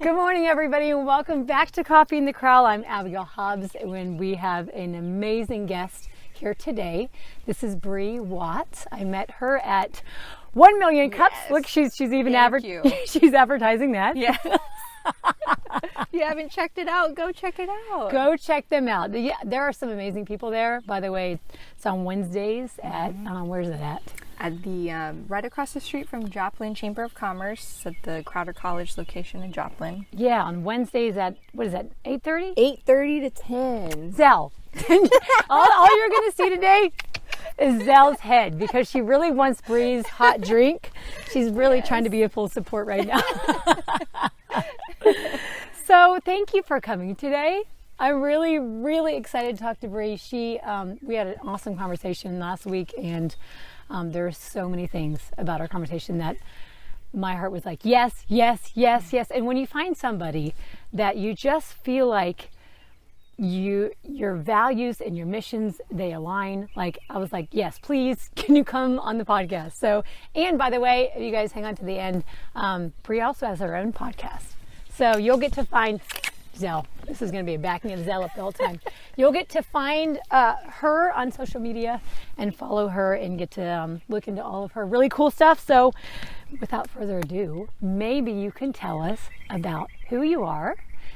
Good morning, everybody, and welcome back to Coffee in the Corral. I'm Abigail Hobbs, and we have an amazing guest here today. This is Bri Watts. I met her at 1 Million Cups. Yes. Look, she's even she's advertising that. Yeah. If you haven't checked it out, go check it out. Go check them out. Yeah, there are some amazing people there. By the way, it's on Wednesdays at where's it at? At the right across the street from Joplin Chamber of Commerce at the Crowder College location in Joplin. Yeah, on Wednesdays at, what is that, 8:30? 8:30 to 10. Zelle. all you're going to see today is Zelle's head because she really wants Bri's hot drink. She's really trying to be a full support right now. So thank you for coming today. I'm really, really excited to talk to Bri. We had an awesome conversation last week, and there are so many things about our conversation that my heart was like, yes, yes, yes, yes. And when you find somebody that you just feel like your values and your missions, they align, like I was like, yes, please, can you come on the podcast? So, and by the way, if you guys hang on to the end, Bri also has her own podcast. So you'll get to find Zelle. This is going to be a backing of Zelle up the whole time. You'll get to find her on social media and follow her and get to look into all of her really cool stuff. So without further ado, maybe you can tell us about who you are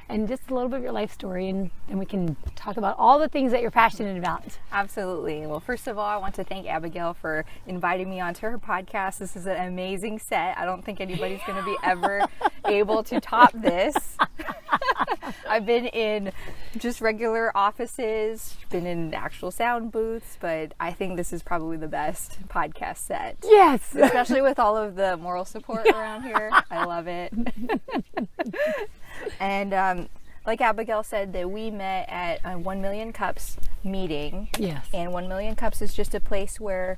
and just a little bit of your life story, and then we can talk about all the things that you're passionate about. Absolutely. Well, first of all, I want to thank Abigail for inviting me onto her podcast. This is an amazing set. I don't think anybody's going to be ever able to top this. I've been in just regular offices, been in actual sound booths, but I think this is probably the best podcast set. Yes. Especially with all of the moral support around here. I love it. And like Abigail said, that we met at a 1 Million Cups meeting. Yes. And 1 Million Cups is just a place where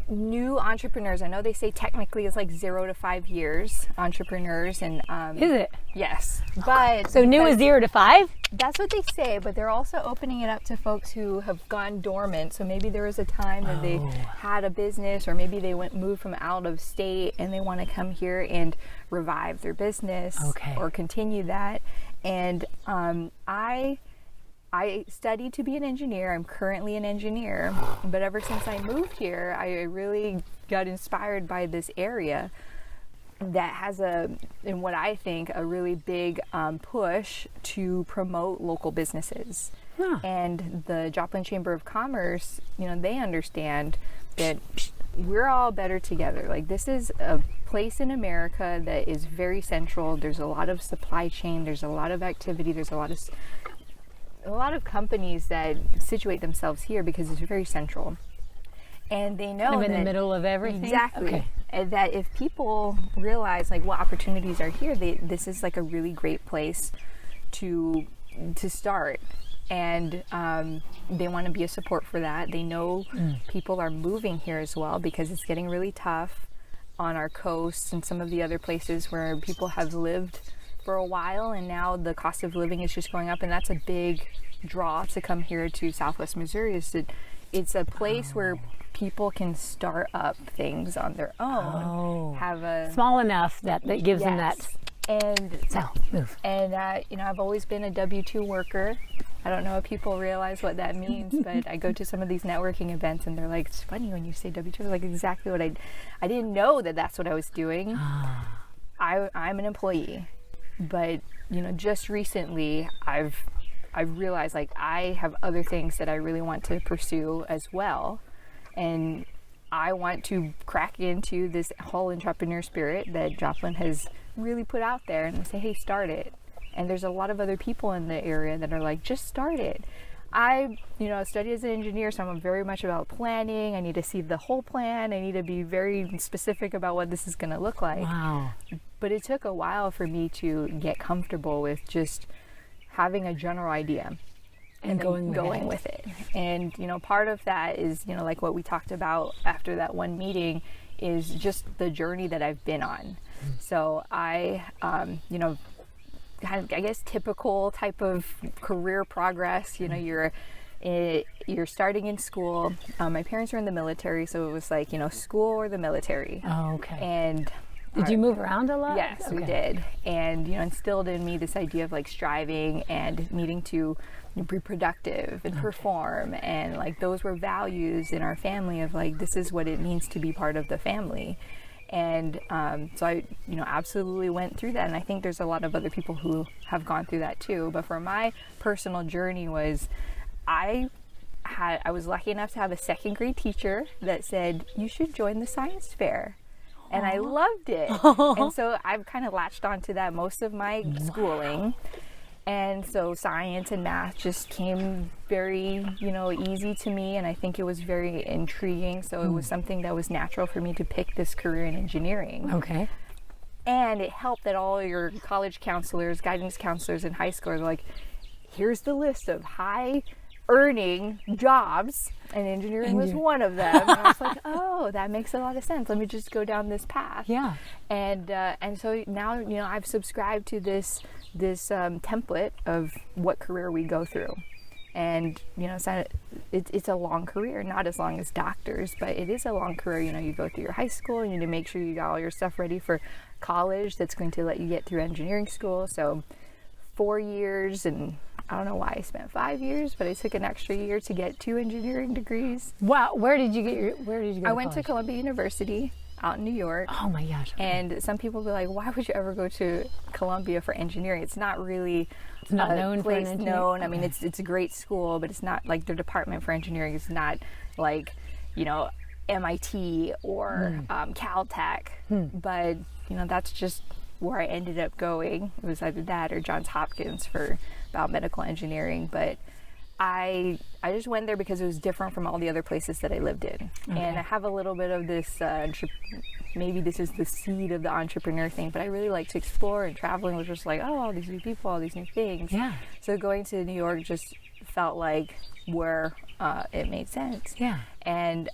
new entrepreneurs, I know they say technically it's like 0 to 5 years entrepreneurs, and Is it? yes, but So new is 0 to 5? that's what they say, but they're also opening it up to folks who have gone dormant. So maybe there was a time that they had a business, or maybe they moved from out of state and they want to come here and revive their business or continue that. And I studied to be an engineer. I'm currently an engineer, but ever since I moved here, I really got inspired by this area that has in what I think, a really big push to promote local businesses. Huh. And the Joplin Chamber of Commerce, they understand that we're all better together. Like, this is a place in America that is very central. There's a lot of supply chain. There's a lot of activity. There's a lot of companies that situate themselves here because it's very central. And they know I'm in the middle of everything. Exactly. Okay. And that if people realize like what opportunities are here, this is like a really great place to start. And they want to be a support for that. They know people are moving here as well because it's getting really tough on our coast and some of the other places where people have lived for a while, and now the cost of living is just going up, and that's a big draw to come here to Southwest Missouri. Is that it's a place where people can start up things on their own. Have a small enough that gives them that. And So move. And I've always been a W-2 worker. I don't know if people realize what that means, but I go to some of these networking events and they're like, it's funny when you say W-2. It's like exactly what I didn't know that's what I was doing. I'm an employee, but just recently I've realized like I have other things that I really want to pursue as well, and I want to crack into this whole entrepreneur spirit that Joplin has really put out there and say, hey, start it. And there's a lot of other people in the area that are like, just start it. I study as an engineer, so I'm very much about planning. I need to see the whole plan. I need to be very specific about what this is going to look like. Wow. But it took a while for me to get comfortable with just having a general idea and going with it. And part of that is like what we talked about after that one meeting is just the journey that I've been on. So I kind of, I guess, typical type of career progress. You're starting in school. My parents are in the military, so it was like school or the military. Oh, okay. And Did you move around a lot? Yes, we did. And, instilled in me this idea of like striving and needing to be productive and perform. And like those were values in our family of like, this is what it means to be part of the family. And so I, absolutely went through that. And I think there's a lot of other people who have gone through that too. But for my personal journey was, I was lucky enough to have a second grade teacher that said, you should join the science fair. And I loved it. And so I've kind of latched onto that most of my schooling. And so science and math just came very, easy to me. And I think it was very intriguing. So it was something that was natural for me to pick this career in engineering. Okay. And it helped that all your college counselors, guidance counselors in high school are like, here's the list of high earning jobs, and engineering was one of them. And I was like, oh, that makes a lot of sense. Let me just go down this path. Yeah. And so now, I've subscribed to this template of what career we go through. And, it's a long career, not as long as doctors, but it is a long career. You go through your high school, you need to make sure you got all your stuff ready for college that's going to let you get through engineering school. So 4 years, and I don't know why I spent 5 years, but I took an extra year to get 2 engineering degrees. Wow. Where did you go? I went to Columbia University out in New York. Oh my gosh. Okay. And some people be like, why would you ever go to Columbia for engineering? It's not really it's not known for an place engineer. known. I mean, it's a great school, but it's not like their department for engineering is not like, MIT or Caltech. But, that's just where I ended up going. It was either that or Johns Hopkins for biomedical engineering. But I just went there because it was different from all the other places that I lived in. Okay. And I have a little bit of this, maybe this is the seed of the entrepreneur thing, but I really like to explore, and traveling was just like, oh, all these new people, all these new things. Yeah. So going to New York just felt like where it made sense. Yeah. And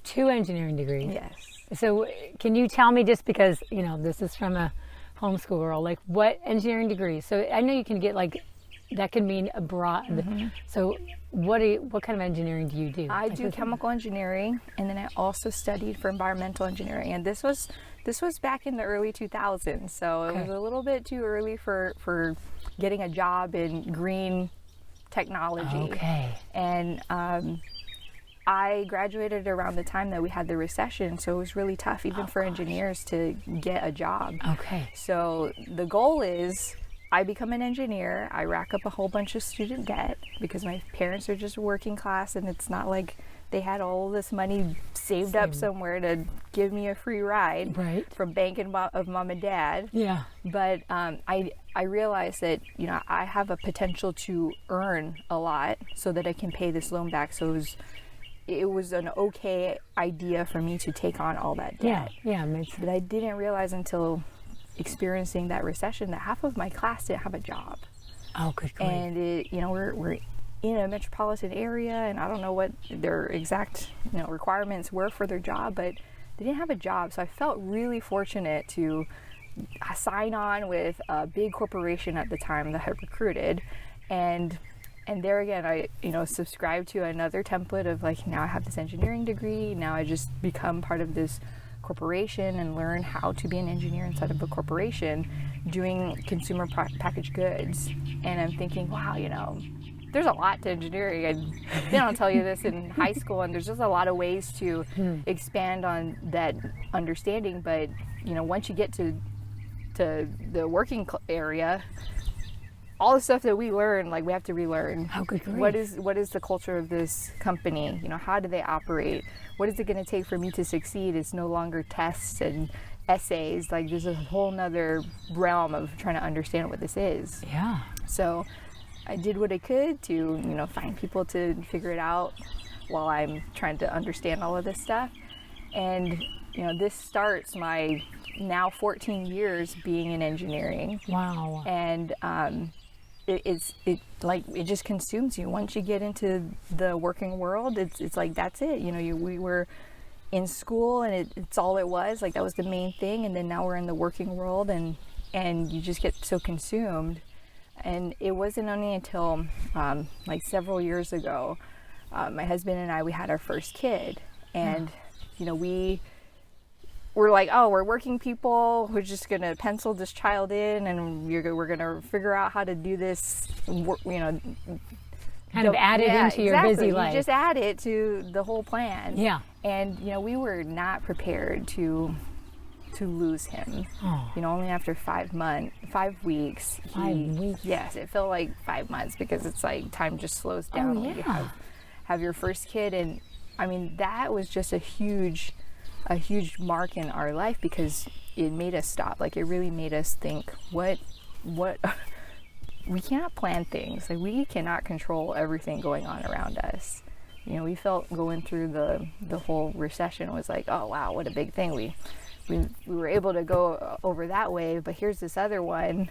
2 engineering degrees. yes. So can you tell me, just because, this is from a homeschool girl, like what engineering degrees? So I know you can get that could mean abroad. Mm-hmm. So what kind of engineering do you do? I do chemical engineering, and then I also studied for environmental engineering. And this was back in the early 2000s. So it was a little bit too early for getting a job in green technology. Okay. And I graduated around the time that we had the recession, so it was really tough even for engineers to get a job. Okay. So the goal is I become an engineer, I rack up a whole bunch of student debt because my parents are just working class, and it's not like they had all this money saved up somewhere to give me a free ride from bank of mom and dad. Yeah. But I realized that, I have a potential to earn a lot so that I can pay this loan back. So it was an okay idea for me to take on all that debt. Yeah, makes sense. But I didn't realize until experiencing that recession that half of my class didn't have a job. Oh, good grief. And we're in a metropolitan area, and I don't know what their exact requirements were for their job, but they didn't have a job. So I felt really fortunate to sign on with a big corporation at the time that had recruited, and there again, I, subscribed to another template of like, now I have this engineering degree, now I just become part of this corporation and learn how to be an engineer inside of a corporation doing consumer packaged goods. And I'm thinking, wow, there's a lot to engineering. They don't tell you this in high school, and there's just a lot of ways to expand on that understanding. But, once you get to the working area, all the stuff that we learn, like we have to relearn. Oh, good grief. What is the culture of this company? How do they operate? What is it going to take for me to succeed? It's no longer tests and essays. Like there's a whole nother realm of trying to understand what this is. Yeah. So I did what I could to, find people to figure it out while I'm trying to understand all of this stuff. And, this starts my now 14 years being in engineering. Wow. And it just consumes you. Once you get into the working world, it's like that's it. We were in school, and it's all it was. Like that was the main thing. And then now we're in the working world, and you just get so consumed. And it wasn't only until several years ago, my husband and I, we had our first kid, and we're like, oh, we're working people. We're just going to pencil this child in, and we're going to figure out how to do this, you know. Kind of add it into your busy life. You just add it to the whole plan. Yeah. And, you know, we were not prepared to lose him. Oh. You know, only after 5 weeks. 5 weeks. Yes, it felt like 5 months, because it's like time just slows down when you have your first kid. And I mean, that was just a huge mark in our life, because it made us stop. Like, it really made us think, what we cannot plan things. Like, we cannot control everything going on around us. You know, we felt going through the whole recession was like, oh wow, what a big thing. We were able to go over that wave, but here's this other one.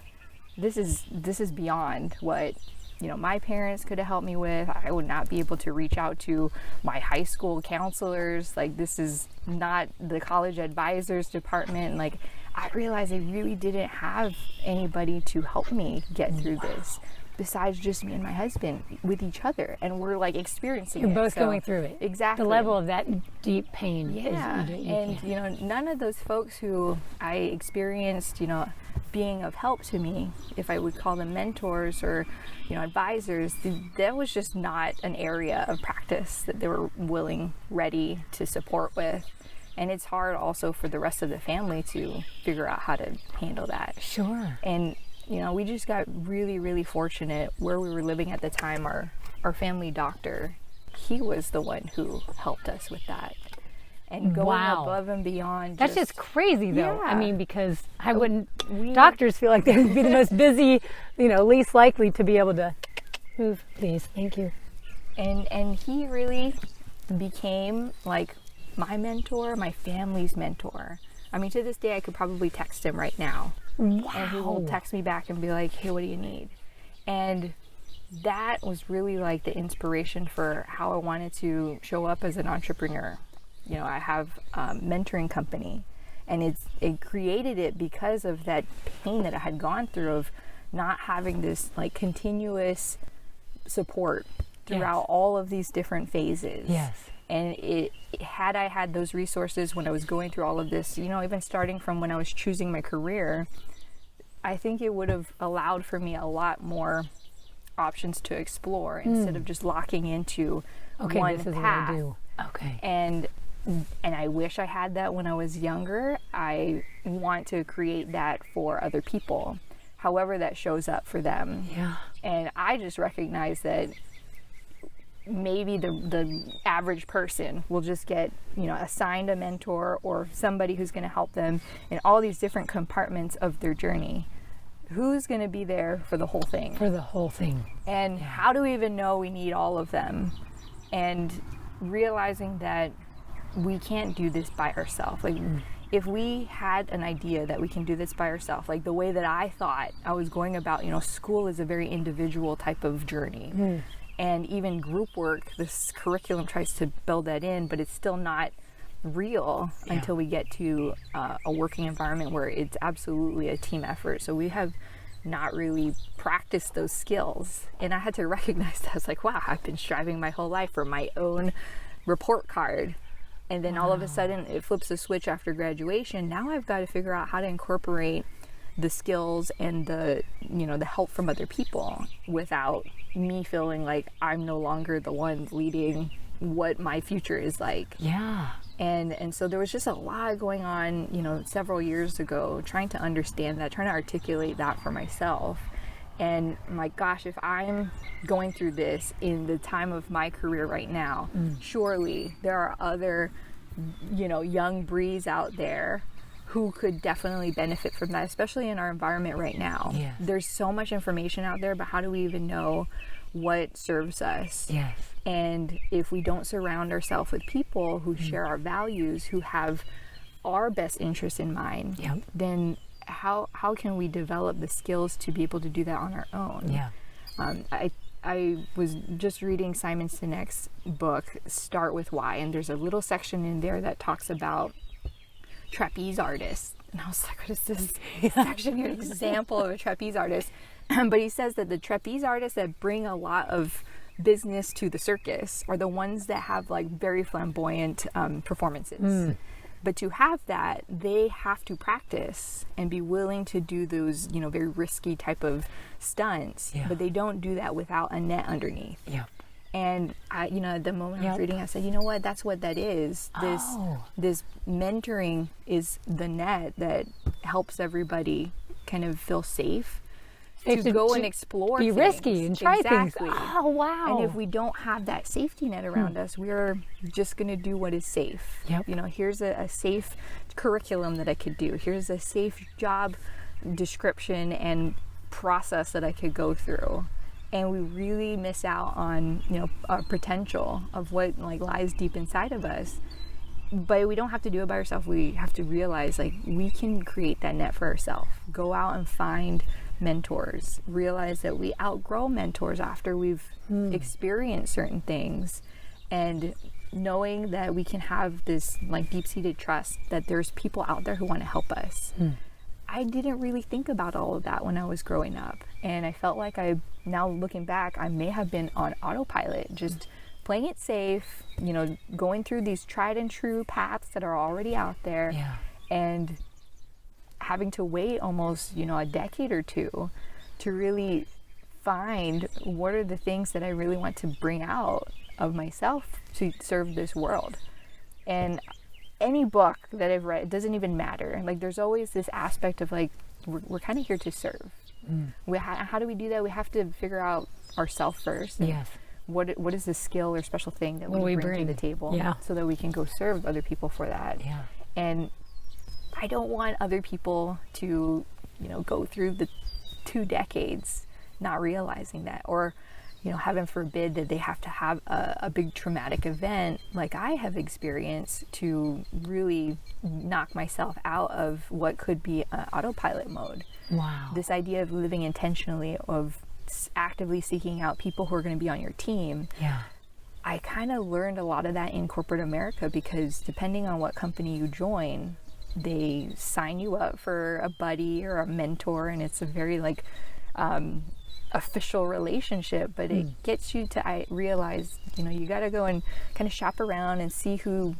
This is beyond what, you know, my parents could have helped me with. I would not be able to reach out to my high school counselors. Like, this is not the college advisors department. Like, I realized I really didn't have anybody to help me get through this, besides just me and my husband with each other. And we're like experiencing it. You're both going through it. Exactly. The level of that deep pain. Yeah. You know, none of those folks who I experienced, you know, being of help to me, if I would call them mentors or, you know, advisors, that was just not an area of practice that they were ready to support with. And it's hard also for the rest of the family to figure out how to handle that. Sure. And, you know, we just got really, really fortunate where we were living at the time. Our family doctor, he was the one who helped us with that. And going above and beyond. That's just crazy, though. Yeah. I mean, because I wouldn't, doctors feel like they would be the most busy, you know, least likely to be able to move. Please, thank you. And he really became like my mentor, my family's mentor. I mean, to this day, I could probably text him right now. Wow. And he will text me back and be like, hey, what do you need? And that was really like the inspiration for how I wanted to show up as an entrepreneur. You know, I have a mentoring company, and it created it because of that pain that I had gone through of not having this like continuous support throughout all of these different phases. Yes. And had I had those resources when I was going through all of this, you know, even starting from when I was choosing my career, I think it would have allowed for me a lot more options to explore instead of just locking into one this is path. what I do. Okay. And I wish I had that when I was younger. I want to create that for other people, however that shows up for them. Yeah. And I just recognize that maybe the average person will just get, you know, assigned a mentor or somebody who's going to help them in all these different compartments of their journey. Who's going to be there for the whole thing? For the whole thing. And how do we even know we need all of them? And realizing that we can't do this by ourselves. Like, if we had an idea that we can do this by ourselves, like the way that I thought I was going about, you know, school is a very individual type of journey. And even group work, this curriculum tries to build that in, but it's still not real until we get to a working environment where it's absolutely a team effort. So we have not really practiced those skills. And I had to recognize that. I was like, wow, I've been striving my whole life for my own report card. And then all of a sudden it flips a switch after graduation. Now I've got to figure out how to incorporate the skills and the, you know, the help from other people without me feeling like I'm no longer the one leading what my future is like. Yeah. And so there was just a lot going on, you know, several years ago, trying to understand that, trying to articulate that for myself. And my gosh, if I'm going through this in the time of my career right now, surely there are other, you know, young Bris out there who could definitely benefit from that, especially in our environment right now. Yes. There's so much information out there, but how do we even know what serves us? Yes. And if we don't surround ourselves with people who share our values, who have our best interests in mind, then how can we develop the skills to be able to do that on our own? Yeah. I was just reading Simon Sinek's book, Start With Why, and there's a little section in there that talks about trapeze artists. And I was like, what is this section here? An example of a trapeze artist. But he says that the trapeze artists that bring a lot of business to the circus are the ones that have like very flamboyant performances. But to have that, they have to practice and be willing to do those, very risky type of stunts. Yeah. But they don't do that without a net underneath. Yeah. And I, at the moment I was Yep. reading, I said, you know what? That's what that is. This mentoring is the net that helps everybody kind of feel safe to go and explore, be things. risky and try Exactly. things. Oh, wow. And if we don't have that safety net around us, we're just going to do what is safe. Yep. Here's a safe curriculum that I could do. Here's a safe job description and process that I could go through. And we really miss out on, our potential of what lies deep inside of us. But we don't have to do it by ourselves. We have to realize we can create that net for ourselves. Go out and find mentors. Realize that we outgrow mentors after we've experienced certain things. And knowing that we can have this deep-seated trust that there's people out there who want to help us. I didn't really think about all of that when I was growing up. And I felt like now looking back, I may have been on autopilot, just playing it safe, going through these tried and true paths that are already out there. Yeah. And having to wait almost, a decade or two to really find what are the things that I really want to bring out of myself to serve this world. And any book that I've read, it doesn't even matter. There's always this aspect of we're kind of here to serve. How do we do that? We have to figure out ourselves first. Yes. What is the skill or special thing that we bring to the table, so that we can go serve other people for that. Yeah. And I don't want other people to, go through the 2 decades not realizing that, or heaven forbid that they have to have a big traumatic event like I have experienced to really knock myself out of what could be an autopilot mode. Wow. This idea of living intentionally, of actively seeking out people who are going to be on your team. Yeah. I kind of learned a lot of that in corporate America, because depending on what company you join, they sign you up for a buddy or a mentor, and it's a very official relationship, but it gets you to realize, you got to go and kind of shop around and see who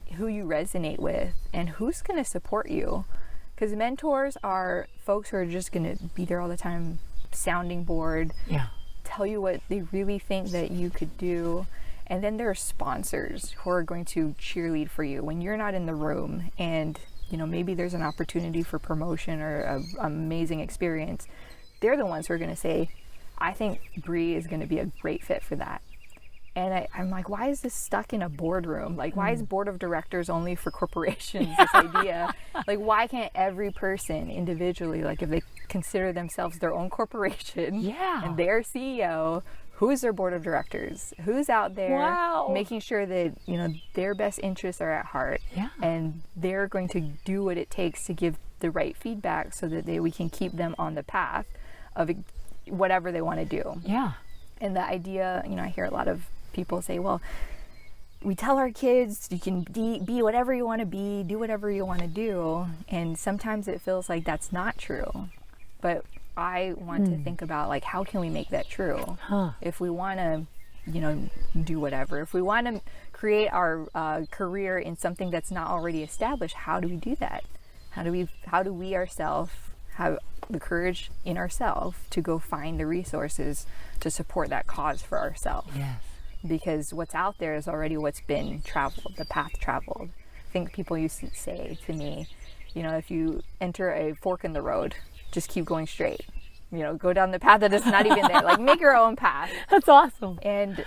you resonate with and who's going to support you. Because mentors are folks who are just going to be there all the time, sounding board, tell you what they really think that you could do. And then there are sponsors who are going to cheerlead for you when you're not in the room, and maybe there's an opportunity for promotion or an amazing experience. They're the ones who are going to say, I think Bri is going to be a great fit for that. And I'm like, why is this stuck in a boardroom? Why is board of directors only for corporations, this idea? Why can't every person individually, if they consider themselves their own corporation and their CEO, who's their board of directors? Who's out there making sure that, their best interests are at heart, and they're going to do what it takes to give the right feedback so that we can keep them on the path of whatever they want to do. Yeah. And the idea, I hear a lot of people say, well, we tell our kids you can be whatever you want to be, do whatever you want to do. And sometimes it feels like that's not true. But I want to think about how can we make that true? If we want to, do whatever, if we want to create our career in something that's not already established, how do we do that? How do we ourselves have the courage in ourselves to go find the resources to support that cause for ourselves? Yes. Because what's out there is already what's been traveled, the path traveled. I think people used to say to me, if you enter a fork in the road, just keep going straight. Go down the path that is not even there. Make your own path. That's awesome. And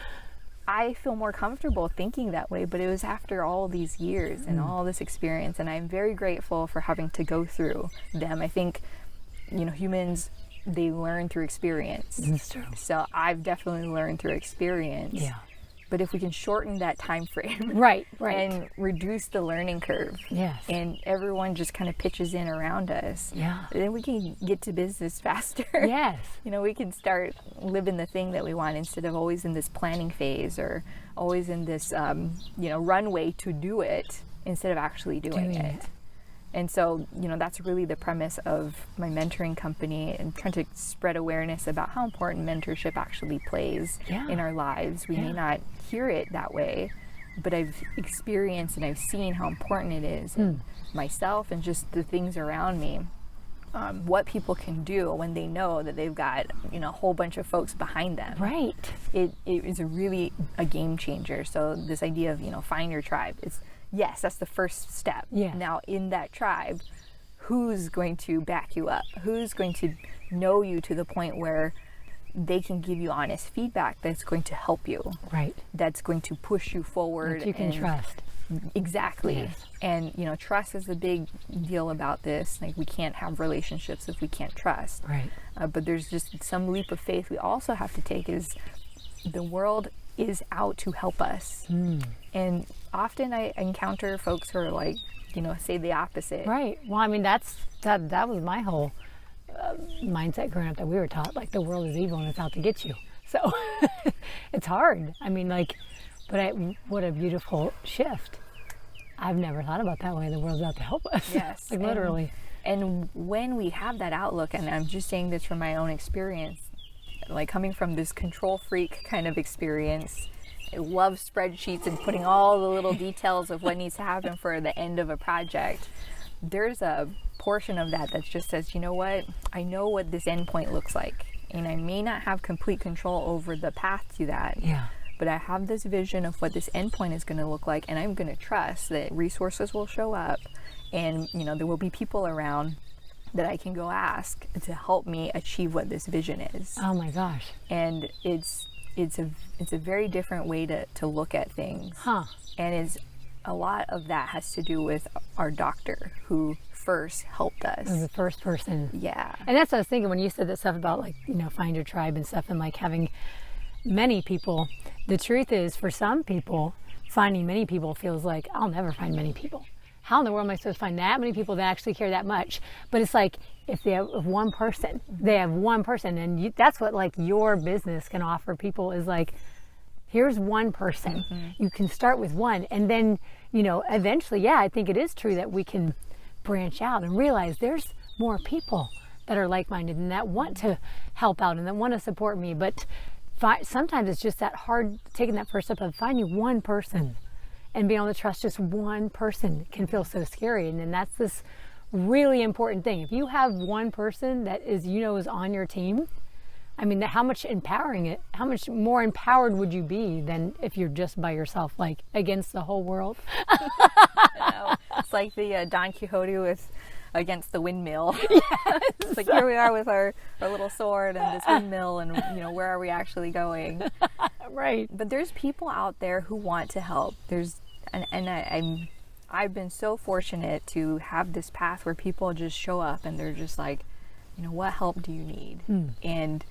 I feel more comfortable thinking that way, but it was after all these years and all this experience, and I'm very grateful for having to go through them. I think, humans, they learn through experience. That's true. So I've definitely learned through experience. Yeah. But if we can shorten that time frame, right, and reduce the learning curve, and everyone just kind of pitches in around us, then we can get to business faster. Yes. We can start living the thing that we want instead of always in this planning phase or always in this, runway to do it instead of actually doing it. And so, that's really the premise of my mentoring company, and trying to spread awareness about how important mentorship actually plays in our lives. We may not hear it that way, but I've experienced and I've seen how important it is in myself and just the things around me. What people can do when they know that they've got, you know, a whole bunch of folks behind them. Right. It is really a game changer. So this idea of, you know, find your tribe, yes, that's the first step. Yeah. Now in that tribe, who's going to back you up? Who's going to know you to the point where they can give you honest feedback that's going to help you. Right. That's going to push you forward. That you can trust. Exactly. Yes. And, you know, trust is the big deal about this. Like, we can't have relationships if we can't trust. Right. But there's just some leap of faith we also have to take is the world is out to help us. And often I encounter folks who are like, you know, say the opposite. Right. Well, I mean, that was my whole mindset growing up, that we were taught, like, the world is evil and it's out to get you. So it's hard. I mean, like, but what a beautiful shift. I've never thought about that way. The world's out to help us. Yes. Like, literally. And when we have that outlook, and I'm just saying this from my own experience, like coming from this control freak kind of experience, I love spreadsheets and putting all the little details of what needs to happen for the end of a project. There's a portion of that just says, you know what, I know what this endpoint looks like, and I may not have complete control over the path to that. Yeah. But I have this vision of what this endpoint is going to look like, and I'm going to trust that resources will show up, and, you know, there will be people around that I can go ask to help me achieve what this vision is. Oh my gosh. And it's a very different way to look at things. Huh. And a lot of that has to do with our doctor who first helped us. As the first person. Yeah. And that's what I was thinking when you said that stuff about, like, you know, find your tribe and stuff, and like having many people. The truth is, for some people, finding many people feels like, I'll never find many people. How in the world am I supposed to find that many people that actually care that much? But it's like, if they have one person, they have one person, and that's what, like, your business can offer people is like, here's one person. You can start with one, and then, you know, eventually, yeah, I think it is true that we can branch out and realize there's more people that are like-minded and that want to help out and that want to support me. But sometimes it's just that hard, taking that first step of finding one person and being able to trust just one person can feel so scary. And then that's this really important thing. If you have one person that is, you know, is on your team, I mean, how much more empowered would you be than if you're just by yourself, like, against the whole world? It's like the Don Quixote against the windmill. Yes. It's like, here we are with our little sword and this windmill, and, you know, where are we actually going? Right. But there's people out there who want to help. I've been so fortunate to have this path where people just show up and they're just like, you know, what help do you need? And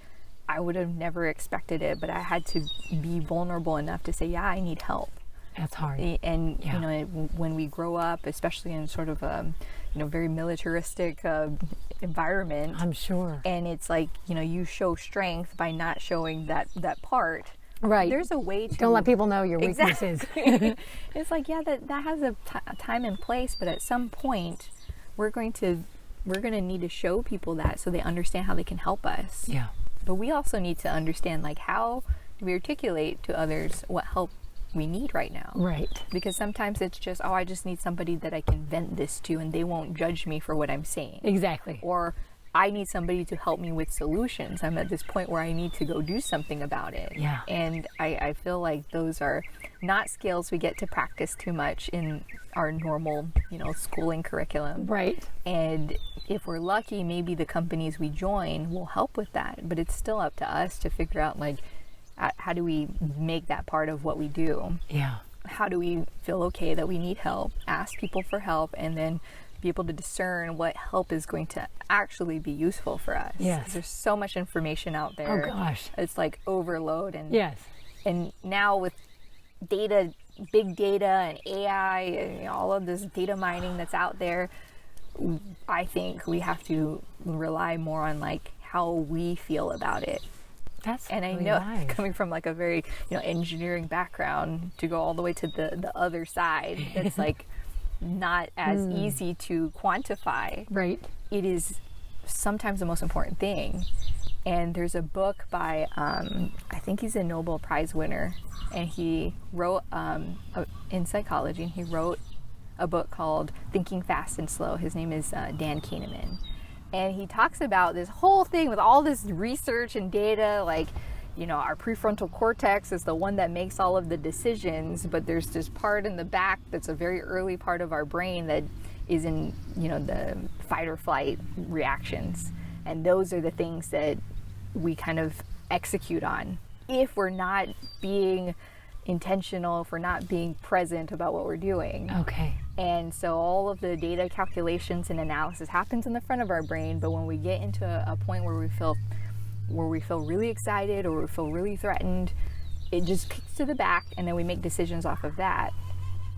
I would have never expected it, but I had to be vulnerable enough to say, yeah, I need help. That's hard. And, Yeah. you know, when we grow up, especially in sort of a, you know, very militaristic environment. I'm sure. And it's like, you know, you show strength by not showing that part. Right. There's a way to... Don't let people know your weaknesses. Exactly. It's like, yeah, that has a time and place, but at some point, we're going to need to show people that so they understand how they can help us. Yeah. But we also need to understand, like, how do we articulate to others what help we need right now? Right. Because sometimes it's just, oh, I just need somebody that I can vent this to and they won't judge me for what I'm saying. Exactly. Or I need somebody to help me with solutions. I'm at this point where I need to go do something about it. Yeah. And I feel like those are not skills we get to practice too much in our normal, you know, schooling curriculum. Right. And if we're lucky, maybe the companies we join will help with that. But it's still up to us to figure out, like, how do we make that part of what we do? Yeah. How do we feel okay that we need help, ask people for help, and then be able to discern what help is going to actually be useful for us? Yes. 'Cause there's so much information out there. Oh gosh. It's like overload. And Yes. and now with data, big data and AI and, you know, all of this data mining that's out there, I think we have to rely more on, like, how we feel about it. That's And really I know, nice. coming from, like, a very, you know, engineering background, to go all the way to the other side, that's like not as easy to quantify. Right. It is sometimes the most important thing. And there's a book by I think he's a Nobel Prize winner, and he wrote in psychology, and he wrote a book called Thinking Fast and Slow. His name is Dan Kahneman. And he talks about this whole thing with all this research and data, like, you know, our prefrontal cortex is the one that makes all of the decisions, but there's this part in the back that's a very early part of our brain that is in, you know, the fight or flight reactions. And those are the things that we kind of execute on if we're not being intentional, if we're not being present about what we're doing. Okay. And so all of the data calculations and analysis happens in the front of our brain, but when we get into a point where we feel really excited or we feel really threatened, it just kicks to the back, and then we make decisions off of that.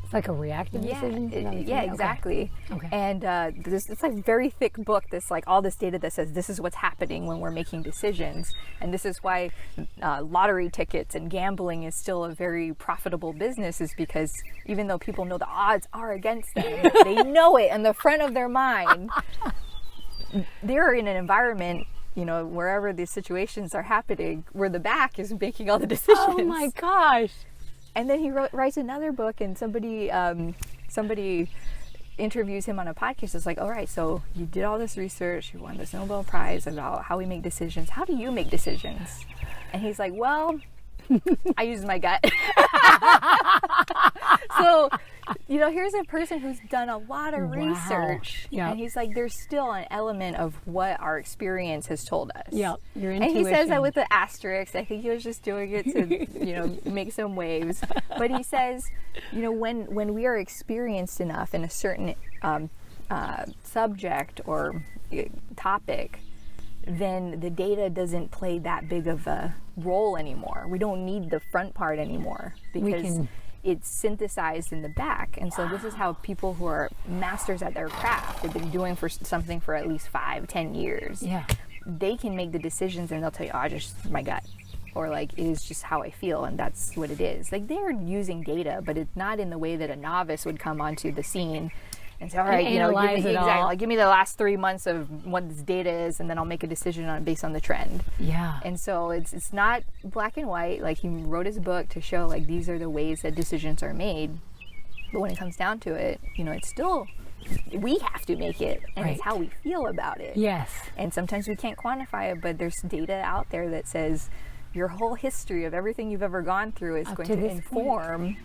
It's like a reactive decision? Yeah, exactly. Okay. And it's like a very thick book that's like all this data that says this is what's happening when we're making decisions. And this is why lottery tickets and gambling is still a very profitable business, is because even though people know the odds are against them, they know it in the front of their mind. They're in an environment, you know, wherever these situations are happening, where the back is making all the decisions. Oh my gosh. And then he writes another book, and somebody interviews him on a podcast. It's like, all right, so you did all this research, you won this Nobel Prize about how we make decisions. How do you make decisions? And he's like, well, I use my gut. So, you know, here's a person who's done a lot of research. Yep. And he's like, there's still an element of what our experience has told us. Yeah, your And intuition. he says that with the asterisk. I think he was just doing it to, you know, make some waves. But he says, you know, when we are experienced enough in a certain subject or topic, then the data doesn't play that big of a role anymore. We don't need the front part anymore because it's synthesized in the back. And so this is how people who are masters at their craft, they've been doing something for at least 5-10 years. Yeah. They can make the decisions, and they'll tell you, oh, just my gut. Or like, it is just how I feel, and that's what it is. Like, they're using data, but it's not in the way that a novice would come onto the scene and say, all right, you know, give me the last 3 months of what this data is, and then I'll make a decision based on the trend. Yeah. And so it's not black and white. Like, he wrote his book to show, like, these are the ways that decisions are made. But when it comes down to it, you know, it's still, we have to make it, and it's how we feel about it. Yes. And sometimes we can't quantify it, but there's data out there that says your whole history of everything you've ever gone through is going to inform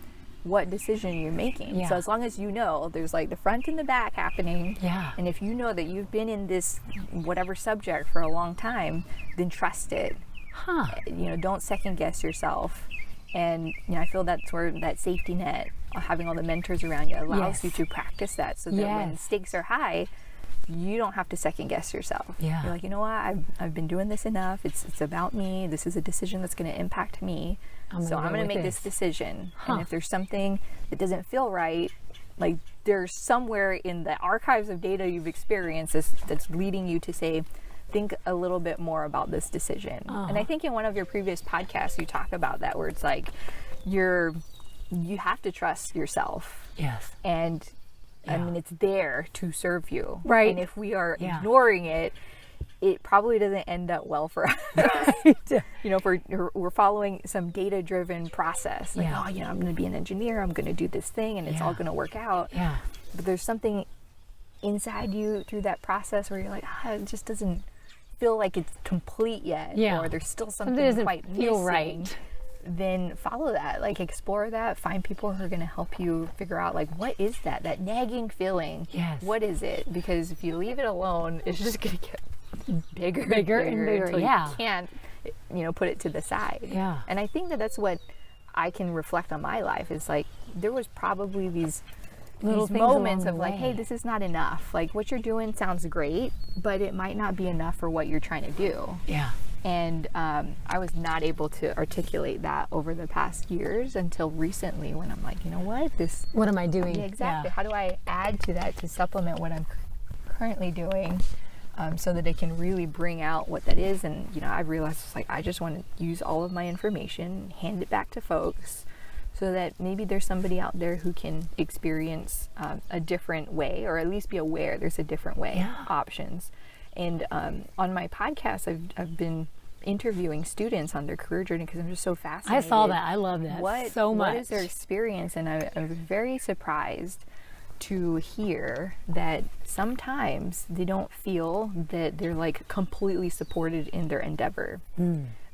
what decision you're making. Yeah. So as long as you know there's like the front and the back happening, Yeah. and if you know that you've been in this whatever subject for a long time, then trust it. Huh. You know, don't second guess yourself. And you know, I feel that's where that safety net, having all the mentors around you, allows you to practice that, so that when stakes are high, you don't have to second guess yourself. Yeah. You're like, you know what, I've been doing this enough. It's about me. This is a decision that's going to impact me. So I'm going to make this decision. And if there's something that doesn't feel right, like there's somewhere in the archives of data you've experienced that's leading you to say, think a little bit more about this decision. And I think in one of your previous podcasts you talk about that, where it's like you have to trust yourself. Yes. And I mean, it's there to serve you. Right. And if we are ignoring it, it probably doesn't end up well for us. You know, if we're following some data-driven process. Like, oh, you know, I'm going to be an engineer. I'm going to do this thing, and it's all going to work out. Yeah. But there's something inside you through that process where you're like, it just doesn't feel like it's complete yet. Yeah. Or there's still something doesn't quite feel missing. right. Then follow that, like explore that, find people who are going to help you figure out, like, what is that nagging feeling? Yes. What is it? Because if you leave it alone, it's just going to get bigger and bigger until yeah. you can't, you know, put it to the side. Yeah. And I think that's what I can reflect on my life. Is like, there was probably these moments of like, hey, this is not enough. Like, what you're doing sounds great, but it might not be enough for what you're trying to do. Yeah. And I was not able to articulate that over the past years until recently, when I'm like, you know what, what am I doing? Yeah, exactly. How do I add to that to supplement what I'm currently doing, so that it can really bring out what that is? And you know, I realized it's like, I just want to use all of my information, hand it back to folks, so that maybe there's somebody out there who can experience a different way, or at least be aware there's a different way, options. And on my podcast, I've been interviewing students on their career journey because I'm just so fascinated. I saw that. I love that so much. What is their experience? And I was very surprised to hear that sometimes they don't feel that they're like completely supported in their endeavor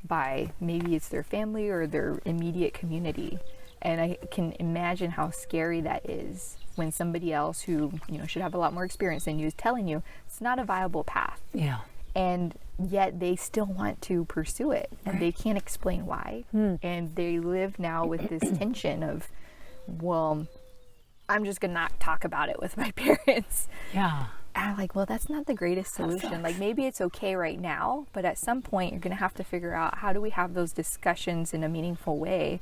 by maybe it's their family or their immediate community. And I can imagine how scary that is when somebody else who, you know, should have a lot more experience than you is telling you it's not a viable path. Yeah. And yet they still want to pursue it and they can't explain why. And they live now with this tension of, well, I'm just gonna not talk about it with my parents. Yeah. And I'm like, well, that's not the greatest solution. Like maybe it's okay right now, but at some point you're gonna have to figure out how do we have those discussions in a meaningful way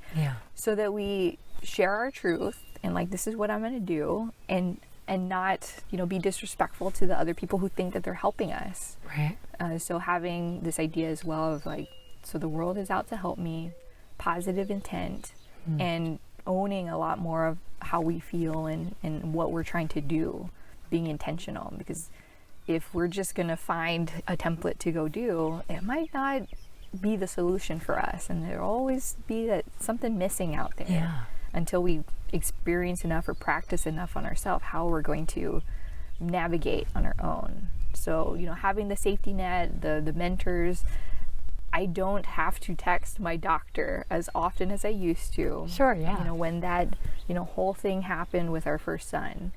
so that we share our truth and like, this is what I'm gonna do, and not, you know, be disrespectful to the other people who think that they're helping us. Right. So having this idea as well of like, so the world is out to help me, positive intent, and owning a lot more of how we feel and what we're trying to do, being intentional. Because if we're just going to find a template to go do, it might not be the solution for us. And there'll always be something missing out there until we experience enough or practice enough on ourselves how we're going to navigate on our own. So, you know, having the safety net, the mentors, I don't have to text my doctor as often as I used to. Sure, yeah. You know, when that, you know, whole thing happened with our first son.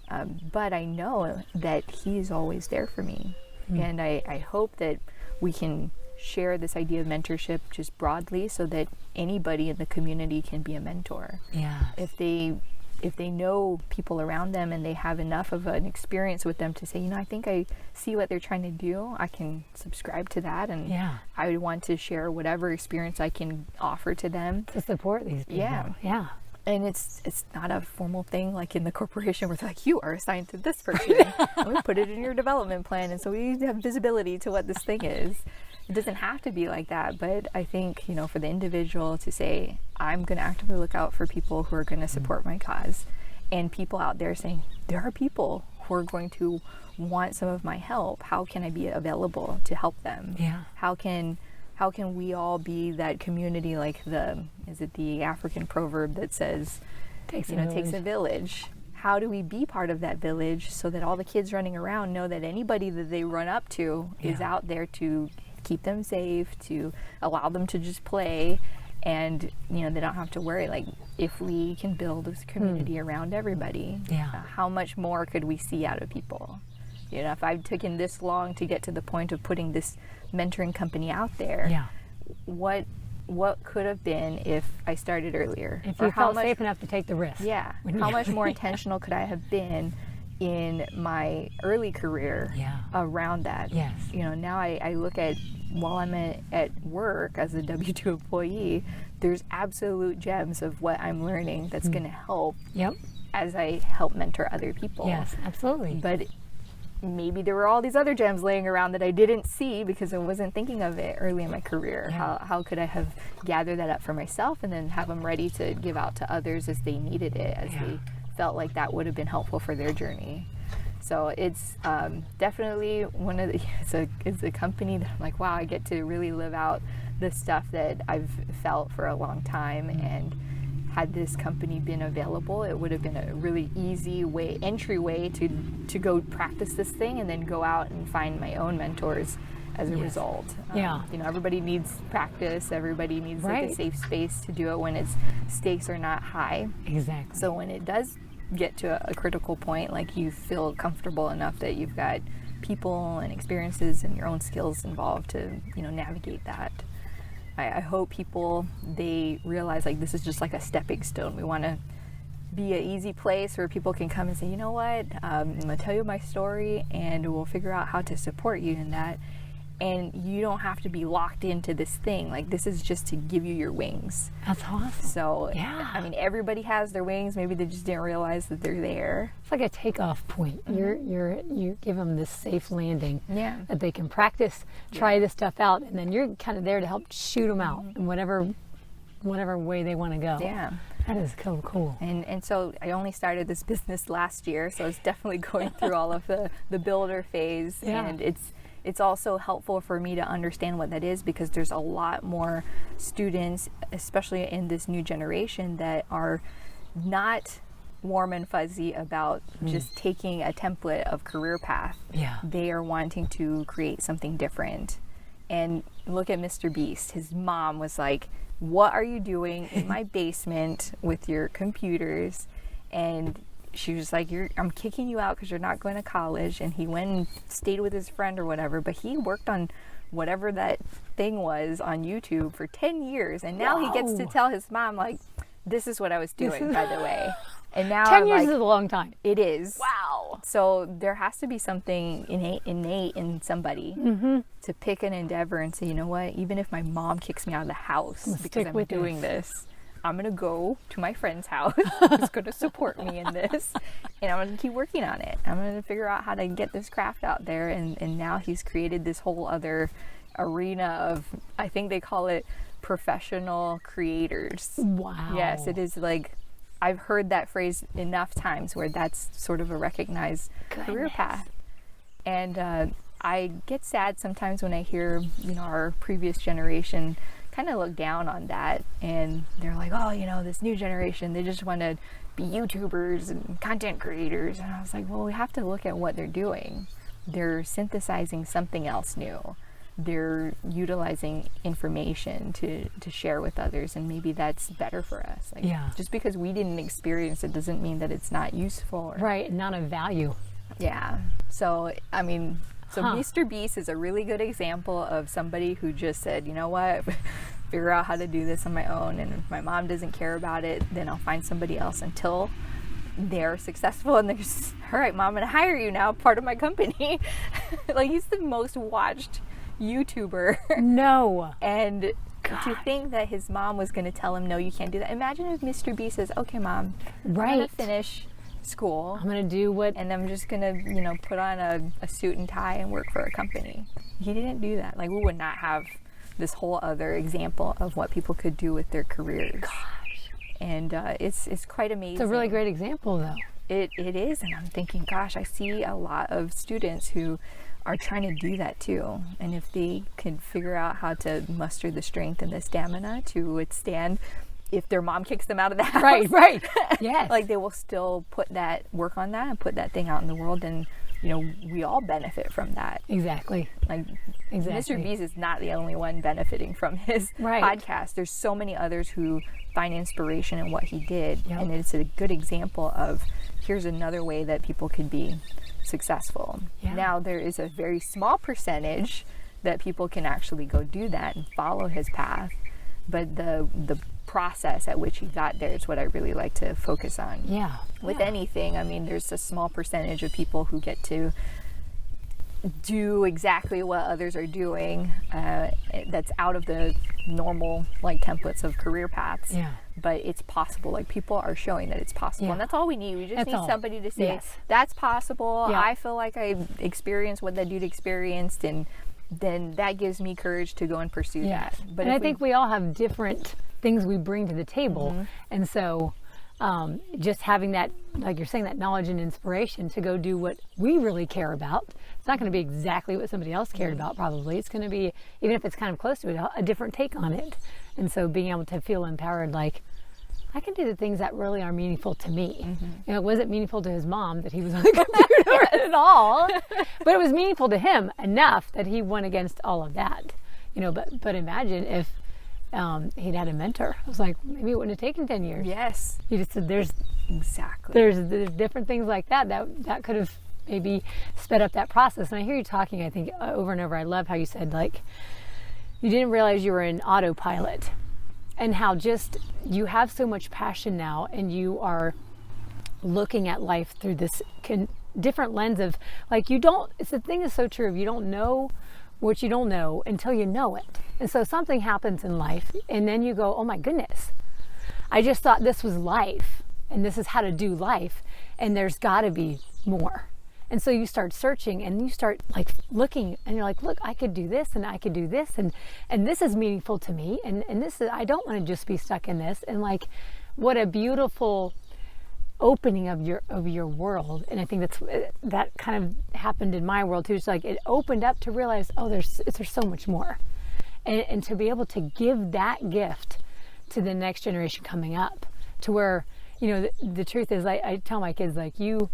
But I know that he's always there for me. And I hope that we can share this idea of mentorship just broadly so that anybody in the community can be a mentor. Yeah. If they know people around them and they have enough of an experience with them to say, you know, I think I see what they're trying to do, I can subscribe to that, and I would want to share whatever experience I can offer to them to support these people. Yeah. And it's not a formal thing like in the corporation where they're like, you are assigned to this person. And we put it in your development plan, and so we have visibility to what this thing is. It doesn't have to be like that, but I think, you know, for the individual to say, I'm going to actively look out for people who are going to support my cause, and people out there saying, there are people who are going to want some of my help. How can I be available to help them? Yeah. How can we all be that community, like is it the African proverb that says, takes a village? How do we be part of that village so that all the kids running around know that anybody that they run up to is out there to keep them safe, to allow them to just play, and, you know, they don't have to worry. Like, if we can build this community around everybody, how much more could we see out of people? You know, if I've taken this long to get to the point of putting this mentoring company out there, what could have been if I started earlier? If you felt safe enough to take the risk. Yeah. How much more intentional could I have been in my early career around that? Yes. You know, now I look at, while I'm at work as a W-2 employee, there's absolute gems of what I'm learning that's going to help as I help mentor other people. Yes, absolutely. But maybe there were all these other gems laying around that I didn't see because I wasn't thinking of it early in my career. How could I have gathered that up for myself and then have them ready to give out to others as they needed it, as they felt like that would have been helpful for their journey. So it's definitely one of the, it's a company that I'm like, wow, I get to really live out the stuff that I've felt for a long time. And had this company been available, it would have been a really easy entryway to go practice this thing and then go out and find my own mentors as a result. You know, everybody needs practice. Everybody needs like a safe space to do it when its stakes are not high. Exactly. So when it does get to a critical point, like you feel comfortable enough that you've got people and experiences and your own skills involved to, you know, navigate that. I hope people, they realize like this is just like a stepping stone. We want to be an easy place where people can come and say, you know what, I'm going to tell you my story and we'll figure out how to support you in that. And you don't have to be locked into this thing. Like, this is just to give you your wings. That's awesome. So, I mean, everybody has their wings. Maybe they just didn't realize that they're there. It's like a takeoff point. You give them this safe landing that they can practice, try this stuff out, and then you're kind of there to help shoot them out in whatever way they want to go. Yeah. That is cool. And so I only started this business last year, so it's definitely going through all of the builder phase, and it's also helpful for me to understand what that is, because there's a lot more students, especially in this new generation, that are not warm and fuzzy about just taking a template of career path. Yeah. They are wanting to create something different. And look at Mr. Beast. His mom was like, what are you doing in my basement with your computers? And she was like, I'm kicking you out because you're not going to college. And he went and stayed with his friend or whatever, but he worked on whatever that thing was on YouTube for 10 years. And now he gets to tell his mom, like, this is what I was doing, by the way. And now 10 years is a long time. It is. Wow. So there has to be something innate in somebody to pick an endeavor and say, you know what, even if my mom kicks me out of the house because I'm doing this, I'm going to go to my friend's house who's going to support me in this, and I'm going to keep working on it. I'm going to figure out how to get this craft out there. And now he's created this whole other arena of, I think they call it professional creators. Wow. Yes, it is. Like, I've heard that phrase enough times where that's sort of a recognized career path. And I get sad sometimes when I hear, our previous generation kind of look down on that, and they're like, oh, this new generation, they just want to be YouTubers and content creators. And I was like, well, we have to look at what they're doing. They're synthesizing something else new. They're utilizing information to share with others, and maybe that's better for us. Like, just because we didn't experience it doesn't mean that it's not useful. Right, not of value. Yeah. So, I mean, Mr. Beast is a really good example of somebody who just said, you know what, figure out how to do this on my own, and if my mom doesn't care about it, then I'll find somebody else until they're successful and they're just, all right, mom, I'm going to hire you now, part of my company. Like, he's the most watched YouTuber. No. And to think that his mom was going to tell him, no, you can't do that. Imagine if Mr. B says, okay, mom, I'm going to finish school. I'm going to do what... And I'm just going to, put on a suit and tie and work for a company. He didn't do that. Like, we would not have this whole other example of what people could do with their careers. Gosh. And it's quite amazing. It's a really great example, though. It is. And I'm thinking, gosh, I see a lot of students who are trying to do that too. And if they can figure out how to muster the strength and the stamina to withstand if their mom kicks them out of the house. Right. Yes. Like, they will still work on that and put that thing out in the world, and we all benefit from that. Exactly. Like, Mr. Beast is not the only one benefiting from his podcast. There's so many others who find inspiration in what he did. Yep. And it's a good example of, here's another way that people can be successful. Yeah. Now, there is a very small percentage that people can actually go do that and follow his path, but the process at which he got there is what I really like to focus on. Yeah. With anything, I mean, there's a small percentage of people who get to do exactly what others are doing, that's out of the normal, like, templates of career paths. Yeah. But it's possible. Like, people are showing that it's possible. Yeah. And that's all we need. We just need somebody to say, that's possible. Yeah. I feel like I experienced what that dude experienced, and then that gives me courage to go and pursue that. But I think we all have different things we bring to the table. And so just having that, like you're saying, that knowledge and inspiration to go do what we really care about. It's not going to be exactly what somebody else cared about, probably. It's going to be, even if it's kind of close to it, a different take on it. And so being able to feel empowered, like, I can do the things that really are meaningful to me. It wasn't meaningful to his mom that he was on the computer at all, but it was meaningful to him enough that he went against all of that. But imagine if he'd had a mentor. I was like, maybe it wouldn't have taken 10 years. Yes. You just said there's different things like that could have maybe sped up that process. And I hear you talking, I think, over and over. I love how you said, like, you didn't realize you were in autopilot, and how just you have so much passion now, and you are looking at life through this different lens of, like, it's the thing is so true. You don't know what you don't know until you know it. And so something happens in life, and then you go, oh my goodness, I just thought this was life, and this is how to do life, and there's got to be more. And so you start searching, and you start, like, looking, and you're like, look, I could do this, and I could do this, and this is meaningful to me, and this is, I don't want to just be stuck in this. And, like, what a beautiful opening of your world. And I think that kind of happened in my world too. It's like it opened up to realize, oh, there's so much more, and to be able to give that gift to the next generation coming up, to where, you know, the truth is, I tell my kids, like, you're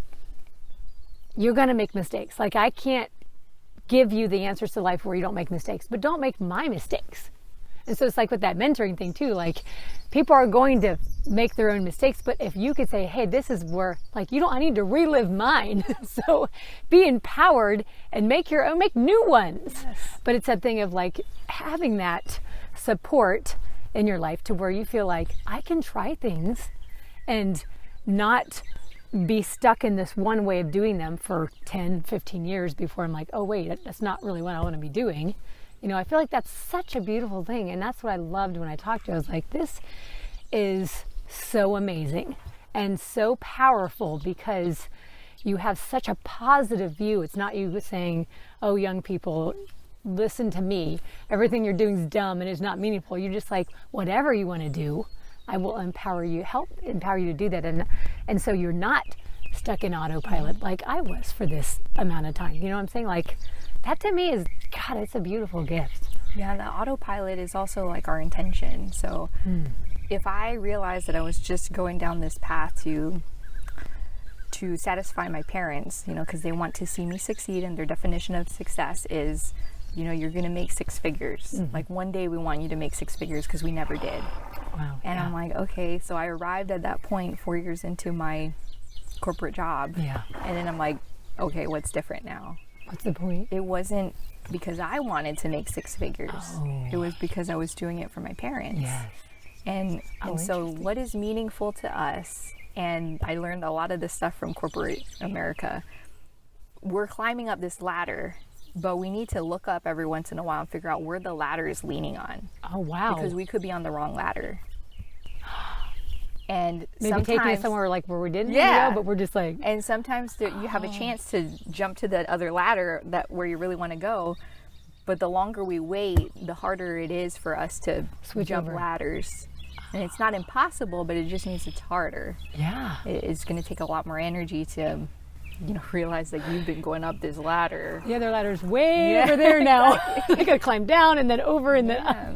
gonna make mistakes. Like, I can't give you the answers to life where you don't make mistakes, but don't make my mistakes. And so it's like with that mentoring thing too, like, people are going to make their own mistakes, but if you could say, hey, this is where, like, I need to relive mine. So be empowered and make new ones. Yes. But it's that thing of, like, having that support in your life to where you feel like, I can try things and not be stuck in this one way of doing them for 10, 15 years before I'm like, oh wait, that's not really what I want to be doing. You know, I feel like that's such a beautiful thing. And that's what I loved when I talked to you. I was like, this is so amazing and so powerful, because you have such a positive view. It's not you saying, oh, young people, listen to me. Everything you're doing is dumb and it's not meaningful. You're just like, whatever you want to do, I will help empower you to do that. And so you're not stuck in autopilot like I was for this amount of time. You know what I'm saying? Like, that to me is, God, it's a beautiful gift. Yeah, the autopilot is also like our intention. So if I realized that I was just going down this path to satisfy my parents, you know, because they want to see me succeed, and their definition of success is, you know, you're going to make six figures. Like, one day we want you to make six figures, because we never did. Wow. And I'm like, okay, so I arrived at that point 4 years into my corporate job. Yeah. And then I'm like, okay, what's different now? What's the point? It wasn't because I wanted to make six figures. Oh. It was because I was doing it for my parents. Yes. And so what is meaningful to us, and I learned a lot of this stuff from corporate America, we're climbing up this ladder, but we need to look up every once in a while and figure out where the ladder is leaning on. Oh, wow. Because we could be on the wrong ladder. And maybe taking it somewhere like where we didn't go, but we're just like... And sometimes you have a chance to jump to that other ladder where you really want to go. But the longer we wait, the harder it is for us to jump ladders. And it's not impossible, but it just means it's harder. Yeah. It's going to take a lot more energy to, you know, realize that you've been going up this ladder. The other ladder's way over there now. I got to climb down and then over and then up.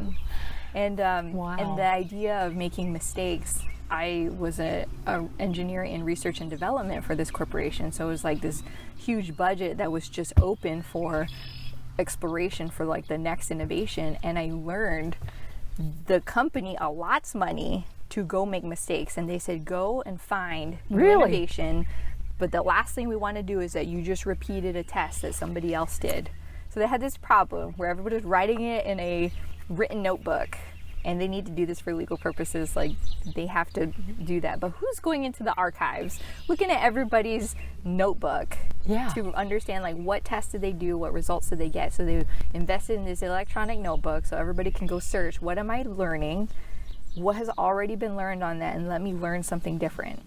And wow. And the idea of making mistakes, I was a engineer in research and development for this corporation. So it was like this huge budget that was just open for exploration for like the next innovation. And I learned the company allots money to go make mistakes. And they said, go and find innovation. But the last thing we want to do is that you just repeated a test that somebody else did. So they had this problem where everybody was writing it in a written notebook. And they need to do this for legal purposes, like they have to do that. But who's going into the archives, looking at everybody's notebook to understand like what tests did they do, what results did they get? So they invested in this electronic notebook so everybody can go search, what am I learning? What has already been learned on that? And let me learn something different.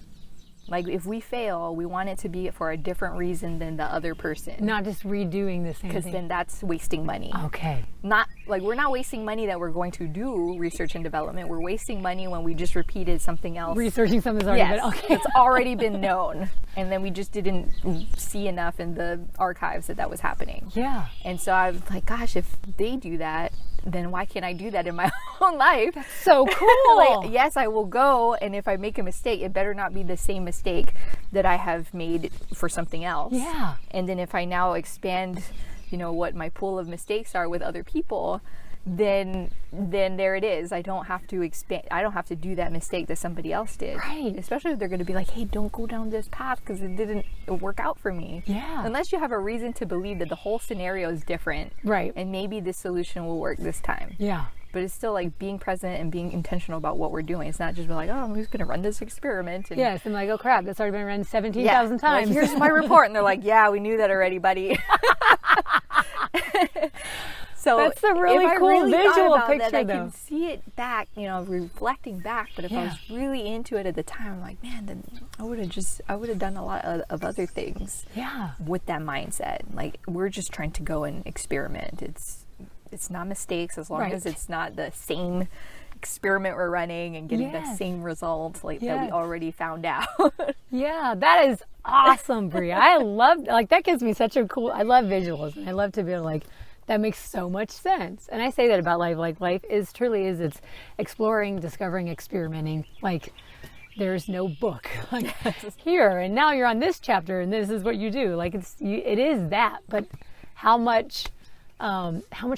Like if we fail, we want it to be for a different reason than the other person. Not just redoing the same thing. Because then that's wasting money. Okay. Not like we're not wasting money that we're going to do research and development. We're wasting money when we just repeated something else. Researching something that's already been, okay. It's already been known. And then we just didn't see enough in the archives that was happening. Yeah. And so I was like, gosh, if they do that, then why can't I do that in my own life? That's so cool. Like, yes, I will go, and if I make a mistake, it better not be the same mistake that I have made for something else. Yeah. And then if I now expand, you know, what my pool of mistakes are with other people, then there it is. I don't have to expand. I don't have to do that mistake that somebody else did. Right. Especially if they're going to be like, hey, don't go down this path because it didn't work out for me. Yeah. Unless you have a reason to believe that the whole scenario is different. Right. And maybe this solution will work this time. Yeah. But it's still like being present and being intentional about what we're doing. It's not just like, oh, I'm just going to run this experiment. And yes, and like, oh crap, that's already been run 17,000 times. Like, here's my report. And they're like, yeah, we knew that already, buddy. So that's a really cool visual picture, I though. can see it back, you know, reflecting back. But if I was really into it at the time, I'm like, man, then I would have done a lot of other things. Yeah. With that mindset, like we're just trying to go and experiment. It's not mistakes as long as it's not the same experiment we're running and getting the Yes. same results that we Yes. already found out. Yeah, that is awesome, Bri. I love, like, that gives me such a cool, I love visuals, and I love to be like, that makes so much sense. And I say that about life, like, life is truly is, it's exploring, discovering, experimenting. Like, there's no book like here, and now you're on this chapter, and this is what you do. Like, it is that, but how much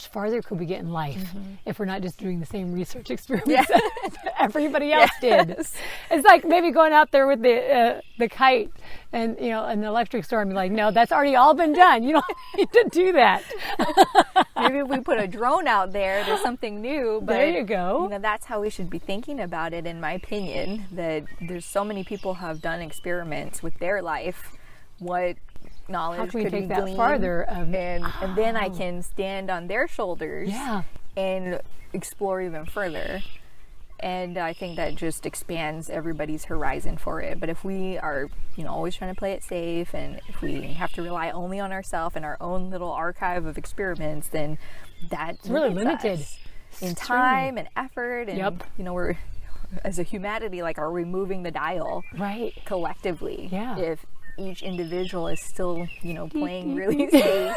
farther could we get in life if we're not just doing the same research experiments that everybody else did? It's like maybe going out there with the kite and, you know, an electric storm. You're like, no, that's already all been done. You don't need to do that. Maybe if we put a drone out there, there's something new. But, there you go. You know, that's how we should be thinking about it, in my opinion, that there's so many people who have done experiments with their life. What knowledge How can we could take we that glean? farther? And then I can stand on their shoulders Yeah. and explore even further. And I think that just expands everybody's horizon for it. But if we are, you know, always trying to play it safe, and if we have to rely only on ourselves and our own little archive of experiments, then that's really limited in time and effort. And, Yep. you know, we're, as a humanity, like, are we moving the dial Right. collectively? Yeah. If each individual is still, you know, playing really safe,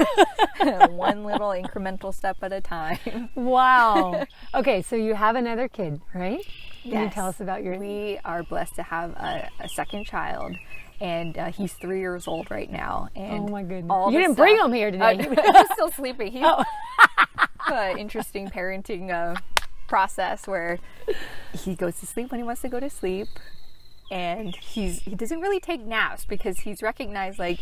one little incremental step at a time. Wow. Okay, so you have another kid, right? Can you Yes. tell us about your... We are blessed to have a second child, and he's 3 years old right now. And Oh my goodness. all You the didn't bring stuff- him here today. He's still sleeping. He's Oh. interesting parenting process where he goes to sleep when he wants to go to sleep, and he doesn't really take naps because he's recognized, like,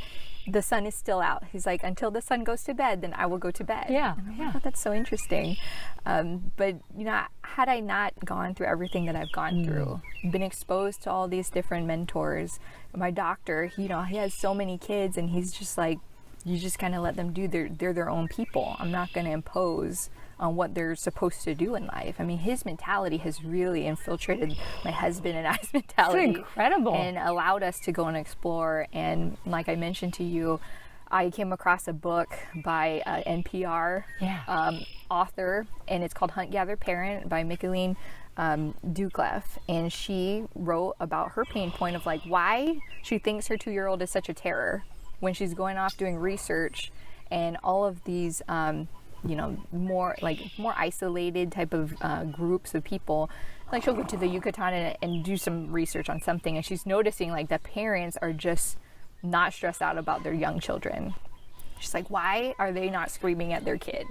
the sun is still out. He's like, until the sun goes to bed, then I will go to bed. Yeah, And I'm like, yeah. oh, that's so interesting. But, you know, had I not gone through everything that I've gone through, been exposed to all these different mentors, my doctor, you know, he has so many kids, and he's just like, you just kind of let them do they're their own people. I'm not going to impose on what they're supposed to do in life. I mean, his mentality has really infiltrated my husband and I's mentality. It's incredible. And allowed us to go and explore. And like I mentioned to you, I came across a book by NPR author, and it's called Hunt, Gather, Parent by Micheline Duclef. And she wrote about her pain point of, like, why she thinks her 2-year-old is such a terror when she's going off doing research and all of these you know, more isolated type of groups of people. Like, she'll go to the Yucatan and do some research on something, and she's noticing, like, the parents are just not stressed out about their young children. She's like, why are they not screaming at their kid?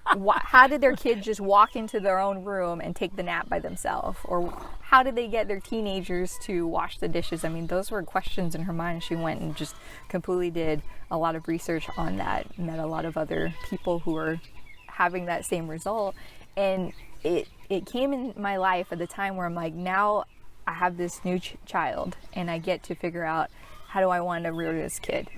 How did their kid just walk into their own room and take the nap by themselves? Or how did they get their teenagers to wash the dishes? I mean, those were questions in her mind. She went and just completely did a lot of research on that, met a lot of other people who were having that same result. And it came in my life at the time where I'm like, now I have this new child, and I get to figure out, how do I want to rear this kid?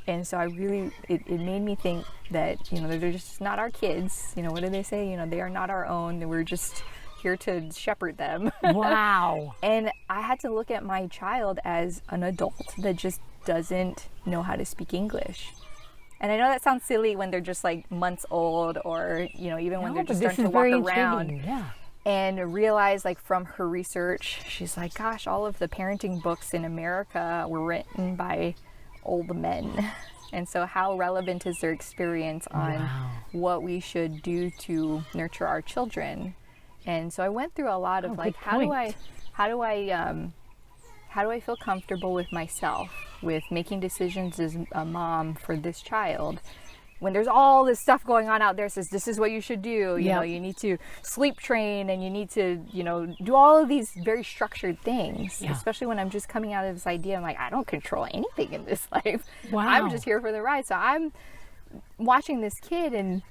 And so it made me think that, you know, they're just not our kids. You know, what do they say? You know, they are not our own. We're just here to shepherd them. Wow. And I had to look at my child as an adult that just doesn't know how to speak English. And I know that sounds silly when they're just like months old, or, you know, even when they're just starting to walk around. Yeah. And realize, like, from her research, she's like, gosh, all of the parenting books in America were written by old men. And so how relevant is their experience on what we should do to nurture our children? And so I went through a lot of like, how do I feel comfortable with myself, with making decisions as a mom for this child, when there's all this stuff going on out there says this is what you should do, you know, you need to sleep train, and you need to, you know, do all of these very structured things, especially when I'm just coming out of this idea. I'm like, I don't control anything in this life. Wow. I'm just here for the ride. So I'm watching this kid, and,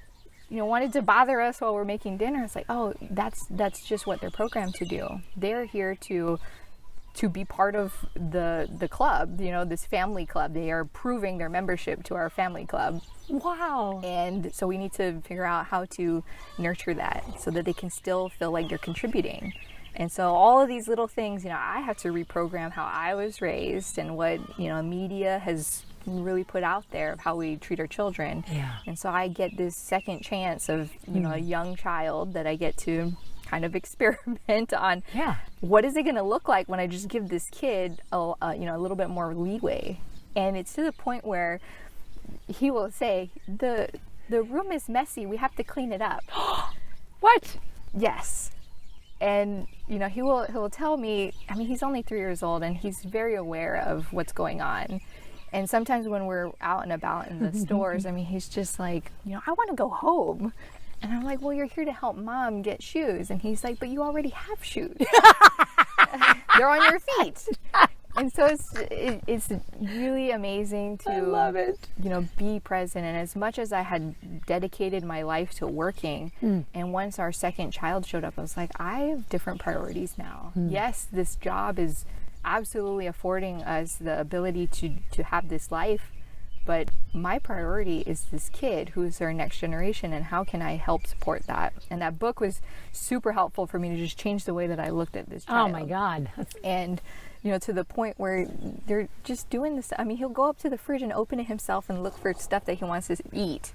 you know, wanted to bother us while we're making dinner. It's like, oh, that's just what they're programmed to do. They're here to be part of the club, you know, this family club. They are proving their membership to our family club. Wow. And so we need to figure out how to nurture that so that they can still feel like they're contributing. And so all of these little things, you know, I have to reprogram how I was raised and what, you know, media has really put out there of how we treat our children. Yeah. And so I get this second chance of, you know, a young child that I get to kind of experiment on Yeah. what is it going to look like when I just give this kid a little bit more leeway. And it's to the point where he will say, the room is messy, we have to clean it up. What? Yes. And he'll tell me, I mean, he's only 3 years old and he's very aware of what's going on. And sometimes when we're out and about in the stores, I mean, he's just like, I want to go home. And I'm like, well, you're here to help mom get shoes. And he's like, but you already have shoes. They're on your feet. And so it's really amazing to, I love it. Be present. And as much as I had dedicated my life to working, and once our second child showed up, I was like, I have different priorities now. Yes, this job is absolutely affording us the ability to have this life, but my priority is this kid who is our next generation, and how can I help support that? And that book was super helpful for me to just change the way that I looked at this child. Oh my God. And to the point where they're just doing this. I mean, he'll go up to the fridge and open it himself and look for stuff that he wants to eat,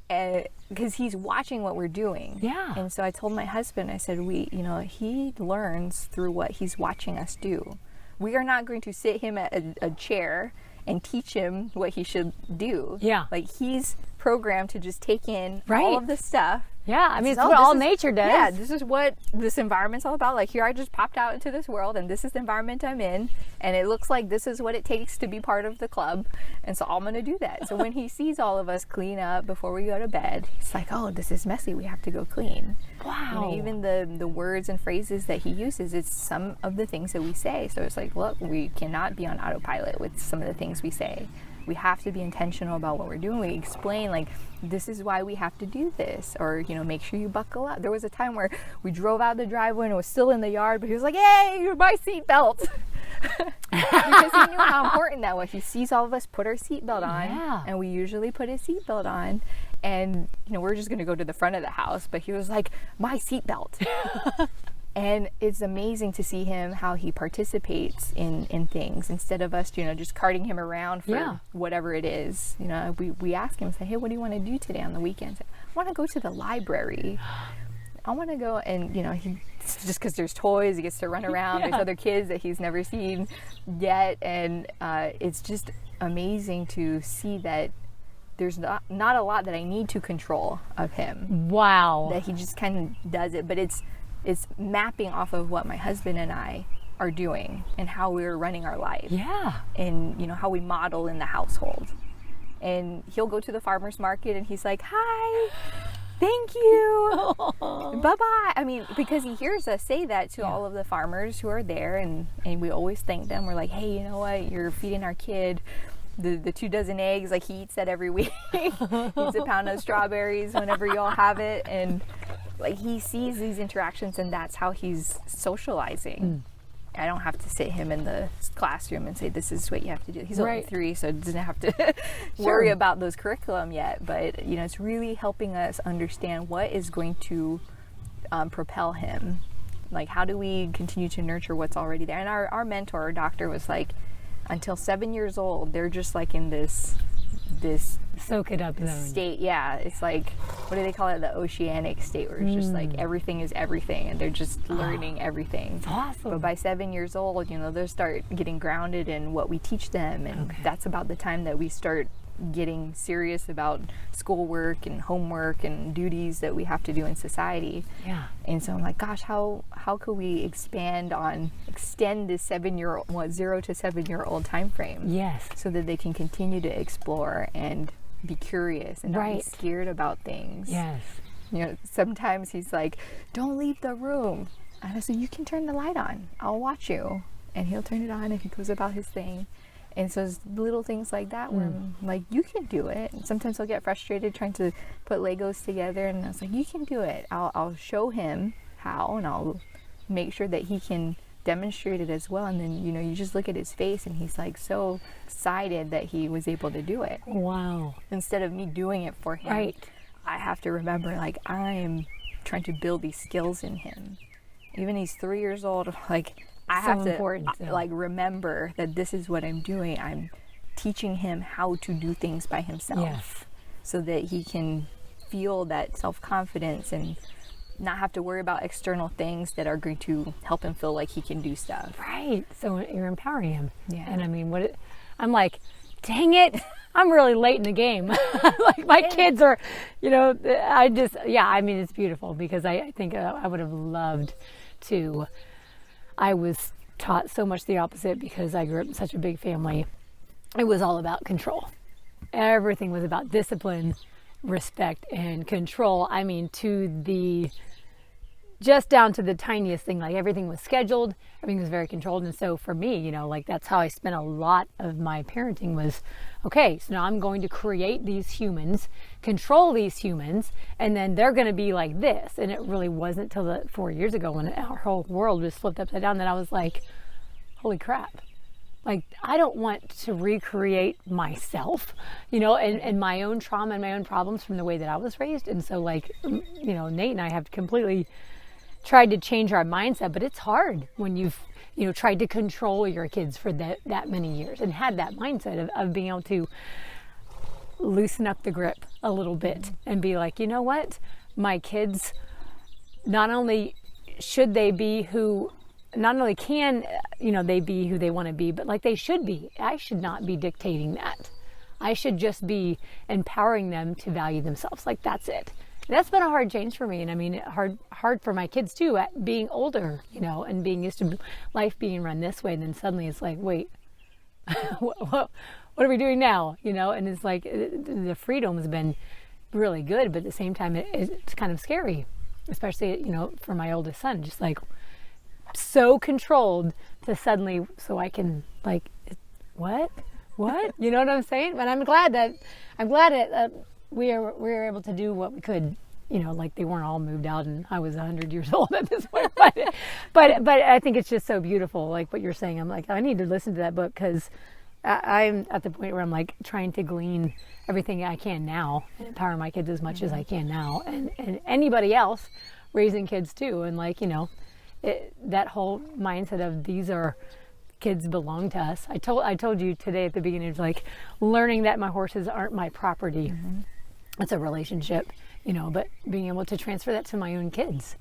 and because he's watching what we're doing. Yeah. And so I told my husband, I said, he learns through what he's watching us do. We are not going to sit him at a chair and teach him what he should do. Yeah. Like, he's programmed to just take in Right. all of the stuff. Yeah, I mean, it's what all nature does. Yeah, this is what this environment's all about. Like, here I just popped out into this world, and this is the environment I'm in, and it looks like this is what it takes to be part of the club, and so I'm going to do that. So when he sees all of us clean up before we go to bed, he's like, oh, this is messy, we have to go clean. Wow. Even the words and phrases that he uses, it's some of the things that we say. So it's like, look, we cannot be on autopilot with some of the things we say. We have to be intentional about what we're doing. We explain, like, this is why we have to do this, or make sure you buckle up. There was a time where we drove out the driveway and it was still in the yard, but he was like, hey, you're my seatbelt. Because he knew how important that was. He sees all of us put our seatbelt on, Yeah. and we usually put his seatbelt on, and we're just going to go to the front of the house, but he was like, my seatbelt. And it's amazing to see him, how he participates in things, instead of us, just carting him around for whatever it is. We ask him, say, hey, what do you want to do today on the weekends? I want to go to the library. I want to go, and he just because there's toys, he gets to run around. There's other kids that he's never seen yet, and it's just amazing to see that there's not a lot that I need to control of him. Wow. That he just kind of does it, but it's mapping off of what my husband and I are doing and how we're running our life. Yeah. And how we model in the household. And he'll go to the farmer's market and he's like, hi, thank you, bye-bye. I mean, because he hears us say that to all of the farmers who are there, and we always thank them. We're like, hey, you know what, you're feeding our kid the 2 dozen eggs, like he eats that every week. He eats a pound of strawberries whenever y'all have it, and like he sees these interactions, and that's how he's socializing. I don't have to sit him in the classroom and say, this is what you have to do. He's only 3, so doesn't have to worry about those curriculum yet. But, it's really helping us understand what is going to propel him. Like, how do we continue to nurture what's already there? And our mentor, our doctor, was like, until 7 years old, they're just like in this soak it up state. Yeah, it's like, what do they call it, the oceanic state, where it's just like everything is everything, and they're just learning everything. It's awesome. But by 7 years old, they'll start getting grounded in what we teach them, and that's about the time that we start getting serious about schoolwork and homework and duties that we have to do in society. Yeah. And so I'm like, gosh, how could we extend this 7-year-old, 0 to 7-year-old time frame? Yes. So that they can continue to explore and be curious and not be scared about things. Yes. Sometimes he's like, don't leave the room. And I said, you can turn the light on. I'll watch you. And he'll turn it on and he goes about his thing. And so it's little things like that where I'm like, you can do it. And sometimes he'll get frustrated trying to put Legos together, and I was like, you can do it. I'll show him how, and I'll make sure that he can demonstrate it as well. And then, you just look at his face, and he's like so excited that he was able to do it. Wow. Instead of me doing it for him. Right. I have to remember, like, I'm trying to build these skills in him. Even he's 3 years old, like, I have to like remember that this is what I'm doing. I'm teaching him how to do things by himself, so that he can feel that self-confidence and not have to worry about external things that are going to help him feel like he can do stuff. Right. So you're empowering him. Yeah. And I mean, I'm like, dang it, I'm really late in the game. Like my kids are, I mean, it's beautiful because I think I would have loved to. I was taught so much the opposite because I grew up in such a big family. It was all about control. Everything was about discipline, respect, and control. I mean, just down to the tiniest thing. Like everything was scheduled, everything was very controlled. And so for me, like that's how I spent a lot of my parenting was, okay, so now I'm going to create these humans, control these humans, and then they're going to be like this. And it really wasn't till 4 years ago when our whole world was flipped upside down that I was like, holy crap. Like, I don't want to recreate myself, and my own trauma and my own problems from the way that I was raised. And so like, Nate and I have completely tried to change our mindset, but it's hard when you've, tried to control your kids for that many years and had that mindset of being able to loosen up the grip a little bit and be like, you know what, my kids, not only should they be not only can, they be who they want to be, but like they should be. I should not be dictating that. I should just be empowering them to value themselves. Like that's it. And that's been a hard change for me. And I mean, hard for my kids too, at being older, and being used to life being run this way. And then suddenly it's like, wait, what are we doing now? And it's like the freedom has been really good, but at the same time, it's kind of scary, especially, for my oldest son, just like, so controlled to suddenly, so I can like, what, you know what I'm saying? But I'm glad that we were able to do what we could, like they weren't all moved out and I was 100 years old at this point, but I think it's just so beautiful. Like what you're saying, I'm like, I need to listen to that book because I'm at the point where I'm like trying to glean everything I can now and empower my kids as much as I can now, and anybody else raising kids too. And like, that whole mindset of these are kids belong to us. I told you today at the beginning, it's like learning that my horses aren't my property. It's a relationship, but being able to transfer that to my own kids.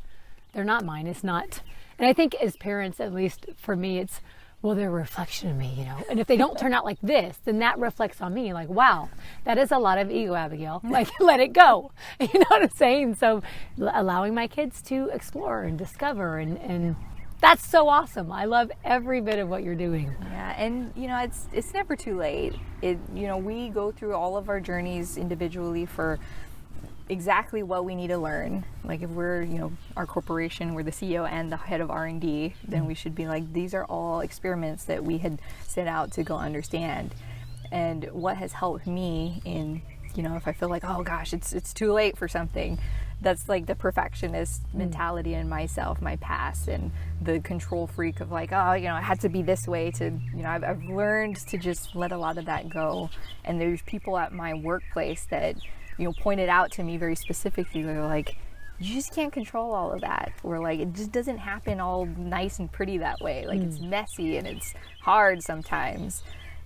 They're not mine. It's not. And I think as parents, at least for me, it's, well, they're a reflection of me, and if they don't turn out like this, then that reflects on me. Like, wow, that is a lot of ego, Abigail. Like, let it go. You know what I'm saying? So allowing my kids to explore and discover, and that's so awesome. I love every bit of what you're doing. Yeah, and it's never too late. We go through all of our journeys individually for exactly what we need to learn. Like if we're, our corporation, we're the CEO and the head of R&D, then we should be like, these are all experiments that we had set out to go understand. And what has helped me in, if I feel like, oh gosh, it's too late for something, that's like the perfectionist mentality in myself, my past, and the control freak of like, oh, it had to be this way to, I've learned to just let a lot of that go. And there's people at my workplace that, pointed out to me very specifically, they're like, you just can't control all of that. Or like, it just doesn't happen all nice and pretty that way. Like it's messy and it's hard sometimes.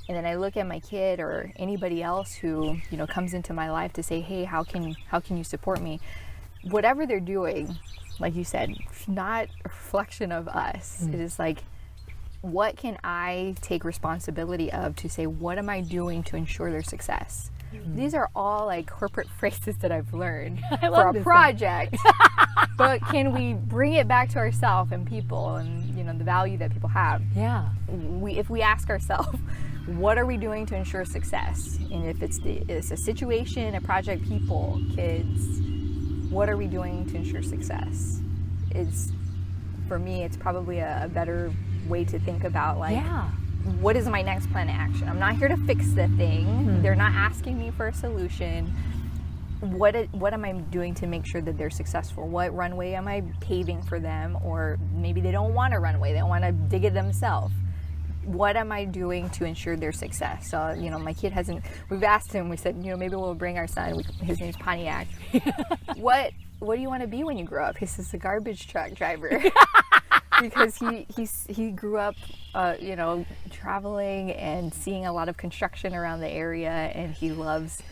And then I look at my kid or anybody else who, comes into my life to say, hey, how can you support me? Whatever they're doing, like you said, it's not a reflection of us. It is like, what can I take responsibility of to say, what am I doing to ensure their success? These are all like corporate phrases that I've learned for a project. But can we bring it back to ourselves and people and, the value that people have? Yeah. If we ask ourselves, what are we doing to ensure success? And if it's a situation, a project, people, kids, what are we doing to ensure success? For me, it's probably a better way to think about like, what is my next plan of action? I'm not here to fix the thing. They're not asking me for a solution. What am I doing to make sure that they're successful? What runway am I paving for them? Or maybe they don't want a runway. They want to dig it themselves. What am I doing to ensure their success? So, my kid we've asked him, we said, maybe we'll bring our son, his name's Pontiac. What do you want to be when you grow up? He says, a garbage truck driver. Because he grew up, traveling and seeing a lot of construction around the area, and he loves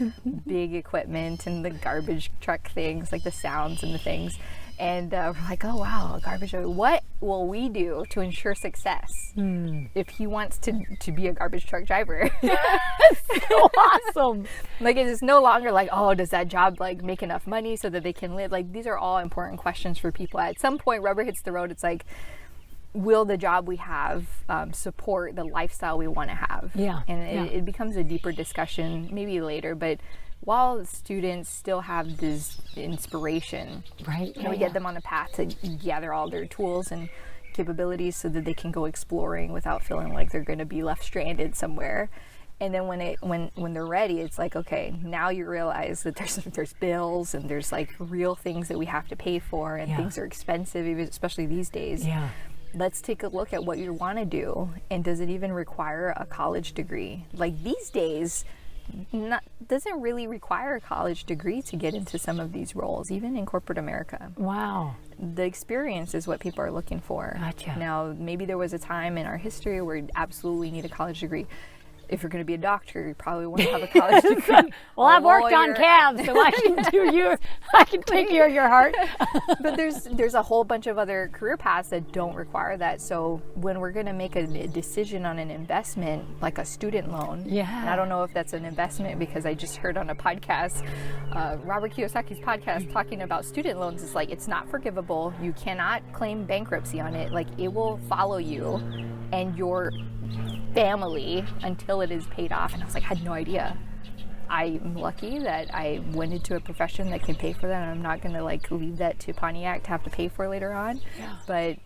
big equipment and the garbage truck things, like the sounds and the things. And we're like, oh wow, a garbage truck. What will we do to ensure success if he wants to be a garbage truck driver? So awesome. Like, it is no longer like, oh, does that job like make enough money so that they can live? Like, these are all important questions for people. At some point, rubber hits the road. It's like, will the job we have support the lifestyle we want to have? Yeah. And it becomes a deeper discussion maybe later, but while students still have this inspiration, Right. we get them on a path to gather all their tools and capabilities so that they can go exploring without feeling like they're going to be left stranded somewhere. And then when they're ready, it's like, okay, now you realize that there's bills and there's like real things that we have to pay for, and things are expensive, especially these days. Yeah. Let's take a look at what you want to do, and does it even require a college degree? Like, these days, doesn't really require a college degree to get into some of these roles, even in corporate America. Wow. The experience is what people are looking for. Gotcha. Now, maybe there was a time in our history where you absolutely need a college degree. If you're going to be a doctor, you probably want to have a college degree. Well, I've worked on calves, so I can take care of your heart. But there's a whole bunch of other career paths that don't require that. So when we're going to make a decision on an investment, like a student loan, and I don't know if that's an investment, because I just heard on a podcast, Robert Kiyosaki's podcast, talking about student loans. It's like, it's not forgivable. You cannot claim bankruptcy on it. Like, it will follow you and your family until it is paid off. And I was like, I had no idea. I'm lucky that I went into a profession that can pay for that, and I'm not going to like leave that to Pontiac to have to pay for later on. Yeah. But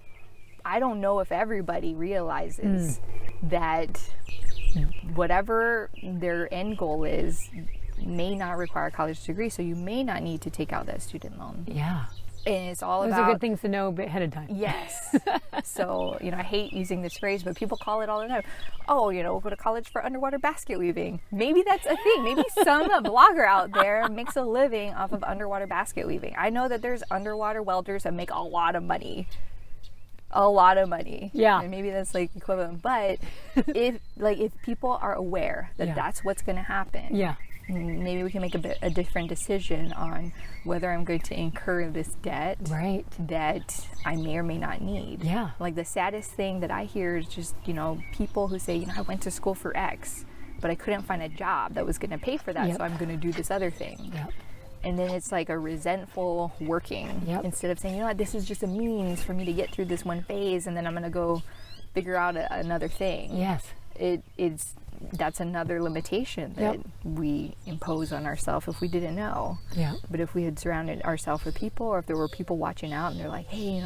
I don't know if everybody realizes that whatever their end goal is may not require a college degree, so you may not need to take out that student loan. Yeah. And it's all Those about... are good things to know ahead of time. Yes. So, I hate using this phrase, but people call it all the time. Oh, we'll go to college for underwater basket weaving. Maybe that's a thing. Maybe some blogger out there makes a living off of underwater basket weaving. I know that there's underwater welders that make a lot of money. A lot of money. Yeah. And maybe that's like equivalent. But if people are aware that that's what's going to happen. Yeah. Maybe we can make a different decision on whether I'm going to incur this debt that I may or may not need. Yeah. Like, the saddest thing that I hear is just, people who say, I went to school for X, but I couldn't find a job that was going to pay for that, so I'm going to do this other thing. Yep. And then it's like a resentful working instead of saying, this is just a means for me to get through this one phase, and then I'm going to go figure out another thing. Yes. That's another limitation that we impose on ourselves if we didn't know. Yeah. But if we had surrounded ourselves with people, or if there were people watching out and they're like, hey,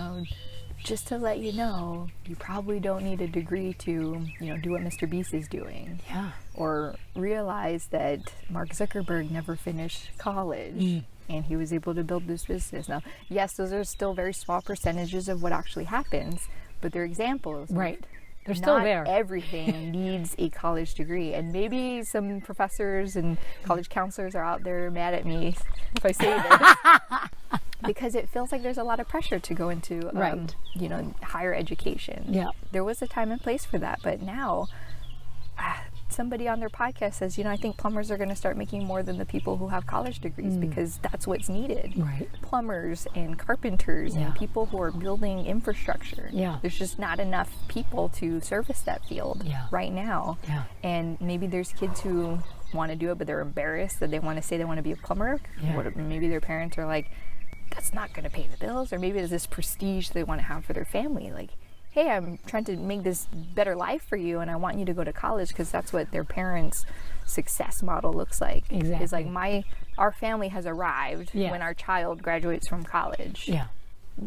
just to let you know, you probably don't need a degree to, do what Mr. Beast is doing. Yeah. Or realize that Mark Zuckerberg never finished college. And he was able to build this business. Now, yes, those are still very small percentages of what actually happens, but they're examples. Right. They're still there. Not everything needs a college degree. And maybe some professors and college counselors are out there mad at me if I say this. Because it feels like there's a lot of pressure to go into, higher education. Yeah. There was a time and place for that. But now, somebody on their podcast says, I think plumbers are going to start making more than the people who have college degrees because that's what's needed. Right. Plumbers and carpenters and people who are building infrastructure. Yeah. There's just not enough people to service that field right now. Yeah. And maybe there's kids who want to do it, but they're embarrassed that they want to say they want to be a plumber. Yeah. Maybe their parents are like, that's not going to pay the bills. Or maybe there's this prestige they want to have for their family. Like, hey, I'm trying to make this better life for you, and I want you to go to college, because that's what their parents' success model looks like. Exactly. It's like our family has arrived when our child graduates from college. Yeah.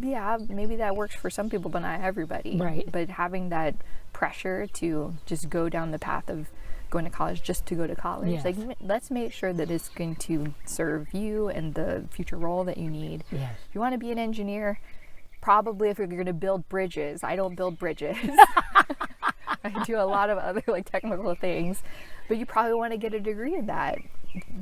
Yeah, maybe that works for some people, but not everybody. Right. But having that pressure to just go down the path of going to college just to go to college, like, let's make sure that it's going to serve you and the future role that you need. Yes. If you want to be an engineer, probably if you're going to build bridges. I don't build bridges. I do a lot of other technical things. But you probably want to get a degree in that,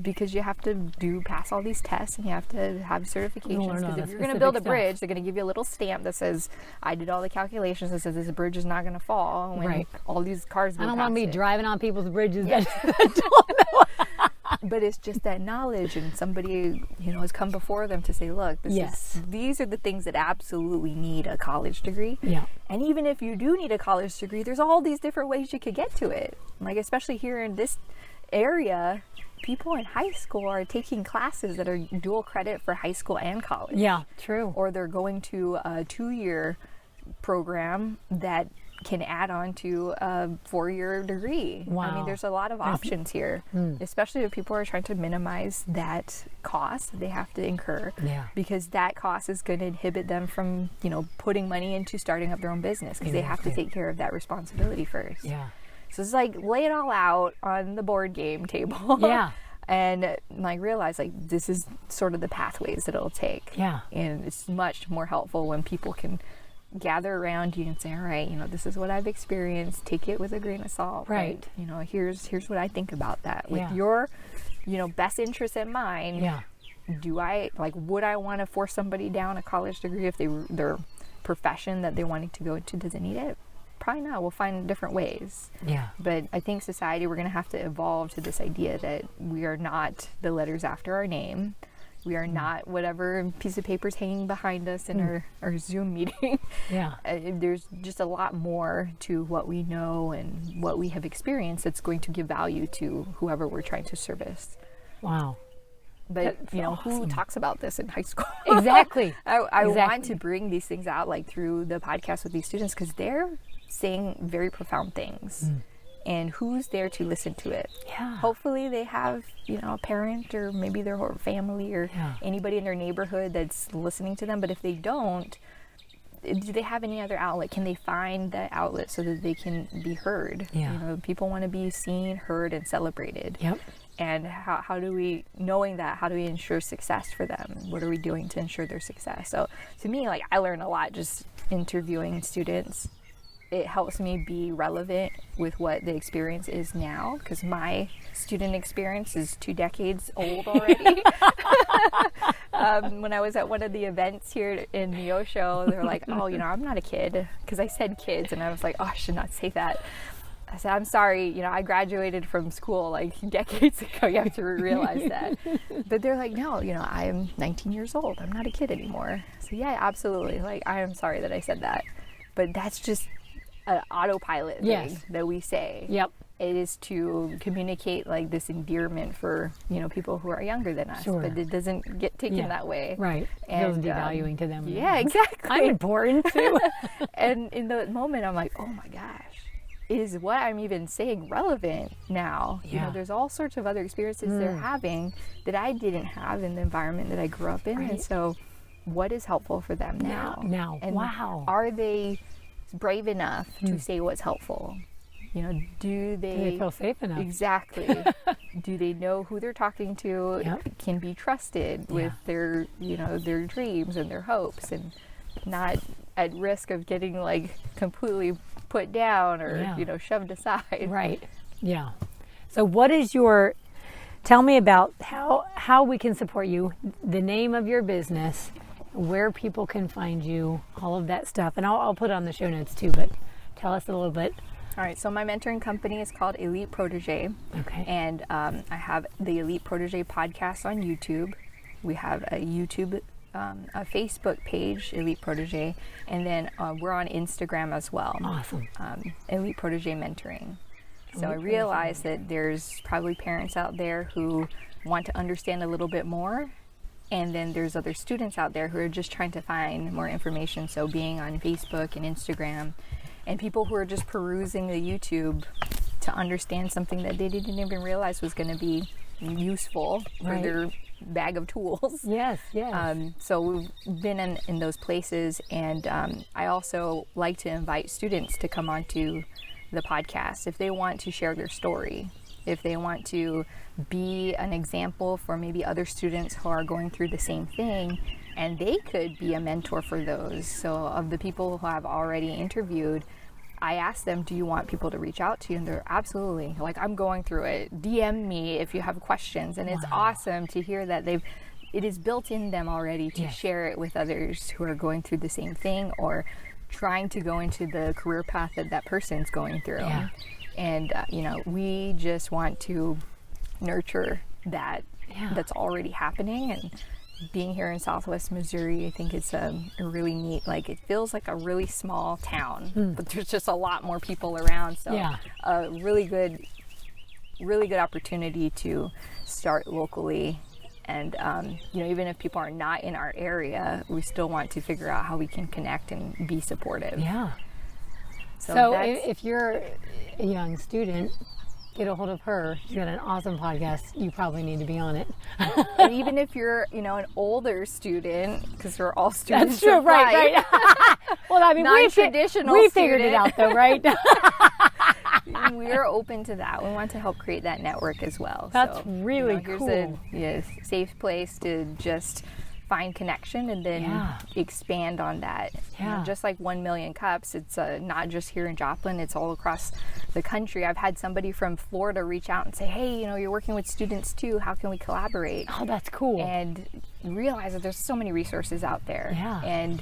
because you have to pass all these tests, and you have to have certifications. Because if you're going to build a bridge, they're going to give you a little stamp that says, I did all the calculations that says this bridge is not going to fall when all these cars go past it. I don't want to be driving on people's bridges that don't know. But it's just that knowledge, and somebody, has come before them to say, look, these are the things that absolutely need a college degree. Yeah. And even if you do need a college degree, there's all these different ways you could get to it. Like, especially here in this area, people in high school are taking classes that are dual credit for high school and college. Yeah, true. Or they're going to a 2-year program that can add on to a 4-year degree. Wow. I mean, there's a lot of options here, especially if people are trying to minimize that cost they have to incur, because that cost is going to inhibit them from, putting money into starting up their own business, because they have to take care of that responsibility first. Yeah. So it's like, lay it all out on the board game table. Yeah. And like realize, like, this is sort of the pathways that it'll take. Yeah. And it's much more helpful when people can gather around you and say, all right, this is what I've experienced, take it with a grain of salt. Right. Here's what I think about that. With your, best interest in mind. Yeah. Would I want to force somebody down a college degree if their profession that they're wanting to go into doesn't need it? Probably not. We'll find different ways. Yeah. But I think society, we're going to have to evolve to this idea that we are not the letters after our name. We are not whatever piece of paper is hanging behind us in our Zoom meeting. Yeah. There's just a lot more to what we know and what we have experienced that's going to give value to whoever we're trying to service. Wow. But, That's who awesome. talks about this in high school? Exactly. I want to bring these things out, like, through the podcast with these students, because they're saying very profound things. And who's there to listen to it? Yeah. Hopefully they have, a parent or maybe their whole family or anybody in their neighborhood that's listening to them. But if they don't, do they have any other outlet? Can they find that outlet so that they can be heard? Yeah. People want to be seen, heard, and celebrated. Yep. And how do we, knowing that, how do we ensure success for them? What are we doing to ensure their success? So to me, like, I learn a lot just interviewing students. It helps me be relevant with what the experience is now, because my student experience is 2 decades old already. When I was at one of the events here in Neosho, they were like, oh, I'm not a kid, because I said kids, and I was like, oh, I should not say that. I said, I'm sorry, I graduated from school like decades ago. You have to realize that. But they're like, no, I'm 19 years old. I'm not a kid anymore. So yeah, absolutely. Like, I am sorry that I said that. But that's just an autopilot thing that we say. Yep. It is to communicate, like, this endearment for, people who are younger than us. Sure. But it doesn't get taken that way. Right. And, Feels devaluing to them. Yeah, exactly. I'm important too. And in the moment, I'm like, oh my gosh. Is what I'm even saying relevant now? Yeah. There's all sorts of other experiences they're having that I didn't have in the environment that I grew up in. Right. And so what is helpful for them now? And wow. are they brave enough to say what's helpful? Do they feel safe enough? Exactly. Do they know who they're talking to? Can be trusted with their, their dreams and their hopes, and not at risk of getting, like, completely put down or shoved aside. Right. Yeah. So what is tell me about how we can support you, the name of your business, where people can find you, all of that stuff. And I'll put it on the show notes too, but tell us a little bit. All right, so my mentoring company is called Elite Protege. Okay. And I have the Elite Protege podcast on YouTube. We have a a Facebook page, Elite Protege, and then we're on Instagram as well. Awesome. Elite Protege Mentoring. So I realize that there's probably parents out there who want to understand a little bit more, and then there's other students out there who are just trying to find more information. So being on Facebook and Instagram, and people who are just perusing the YouTube to understand something that they didn't even realize was going to be useful for their bag of tools. Yes. So we've been in those places, and I also like to invite students to come onto the podcast if they want to share their story, if they want to be an example for maybe other students who are going through the same thing, and they could be a mentor for those. So of the people who I've already interviewed, I asked them, do you want people to reach out to you? And they're absolutely, like, I'm going through it. DM me if you have questions. And it's awesome to hear that it is built in them already to share it with others who are going through the same thing or trying to go into the career path that person's going through. And, we just want to nurture that's already happening. And being here in Southwest Missouri, I think it's a really neat, like, it feels like a really small town, but there's just a lot more people around. So a really good opportunity to start locally. And, even if people are not in our area, we still want to figure out how we can connect and be supportive. Yeah. So if you're a young student, get a hold of her. She's got an awesome podcast. You probably need to be on it. And even if you're, an older student, because we're all students. That's true, right. Well, I mean, non-traditional we figured it out though, right? We're open to that. We want to help create that network as well. That's really cool. Here's a safe place to just find connection and then expand on that. Just like 1 Million Cups, it's not just here in Joplin, it's all across the country. I've had somebody from Florida reach out and say, hey, you're working with students too, how can we collaborate? Oh, that's cool. And realize that there's so many resources out there. And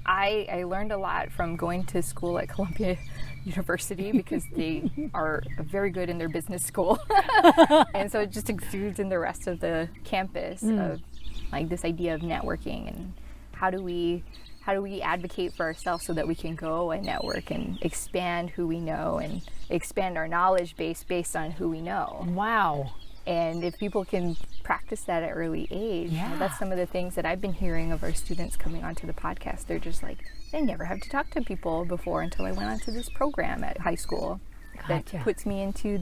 I learned a lot from going to school at Columbia University because they are very good in their business school. And so it just exudes in the rest of the campus of like this idea of networking and how do we advocate for ourselves so that we can go and network and expand who we know and expand our knowledge base based on who we know. Wow. And if people can practice that at early age, that's some of the things that I've been hearing of our students coming onto the podcast. They're just like, I never had to talk to people before until I went onto this program at high school that puts me into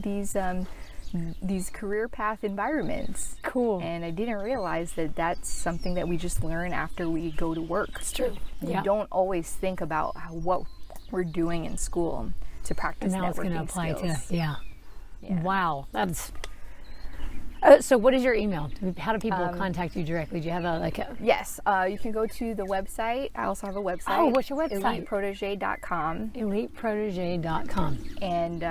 these career path environments. Cool. And I didn't realize that that's something that we just learn after we go to work. It's true. We don't always think about what we're doing in school to practice networking skills. And now it's going to apply to, Wow. That's... so what is your email? How do people contact you directly? Do you have a Yes, you can go to the website. I also have a website. Oh, what's your website? EliteProtege.com. EliteProtege.com. And,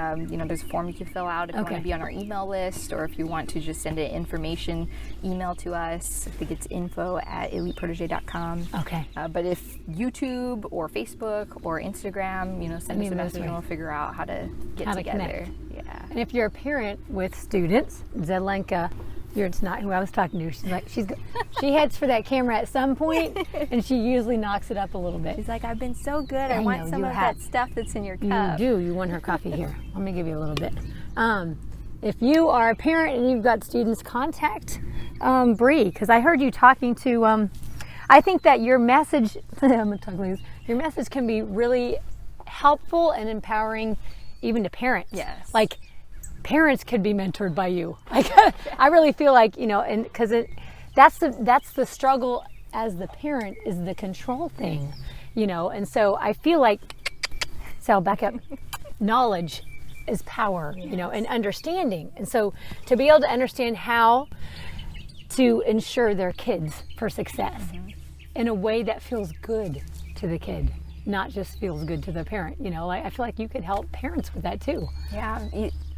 there's a form you can fill out if you want to be on our email list or if you want to just send an information email to us. I think it's info@EliteProtege.com. Okay. But if YouTube or Facebook or Instagram, send us a message and we'll figure out how to get together. Connect. Yeah. And if you're a parent with students, Zelenka, it's not who I was talking to. She's like, she heads for that camera at some point, and she usually knocks it up a little bit. She's like, I've been so good. I want some of that stuff that's in your cup. You do. You want her coffee here. Let me give you a little bit. If you are a parent and you've got students, contact Bri, because I heard you talking to. I think that your message. I'm gonna talk like this. Your message can be really helpful and empowering, even to parents. Yes. Like, parents could be mentored by you. Like, I really feel like, and because that's the struggle as the parent is the control thing, and so I feel like, so I'll back up, knowledge is power, and understanding. And so to be able to understand how to ensure their kids for success in a way that feels good to the kid, not just feels good to the parent. I feel like you could help parents with that too. Yeah.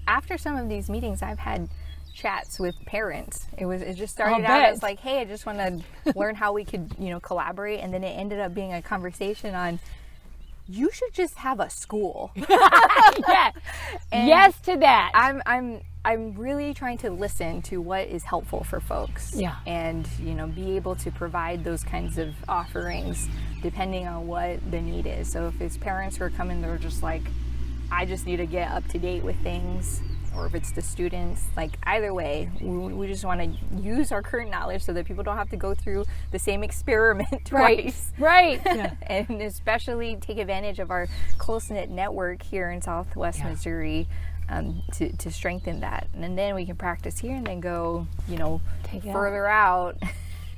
After some of these meetings, I've had chats with parents. It just started out as like, hey, I just want to learn how we could, collaborate. And then it ended up being a conversation on, you should just have a school. Yeah. Yes to that. I'm really trying to listen to what is helpful for folks. Yeah. And, be able to provide those kinds of offerings depending on what the need is. So if it's parents who are coming, they're just like, I just need to get up to date with things, or if it's the students, like either way, we just want to use our current knowledge so that people don't have to go through the same experiment twice. Right. Yeah. And especially take advantage of our close-knit network here in Southwest Missouri to strengthen that. And then we can practice here and then go, further out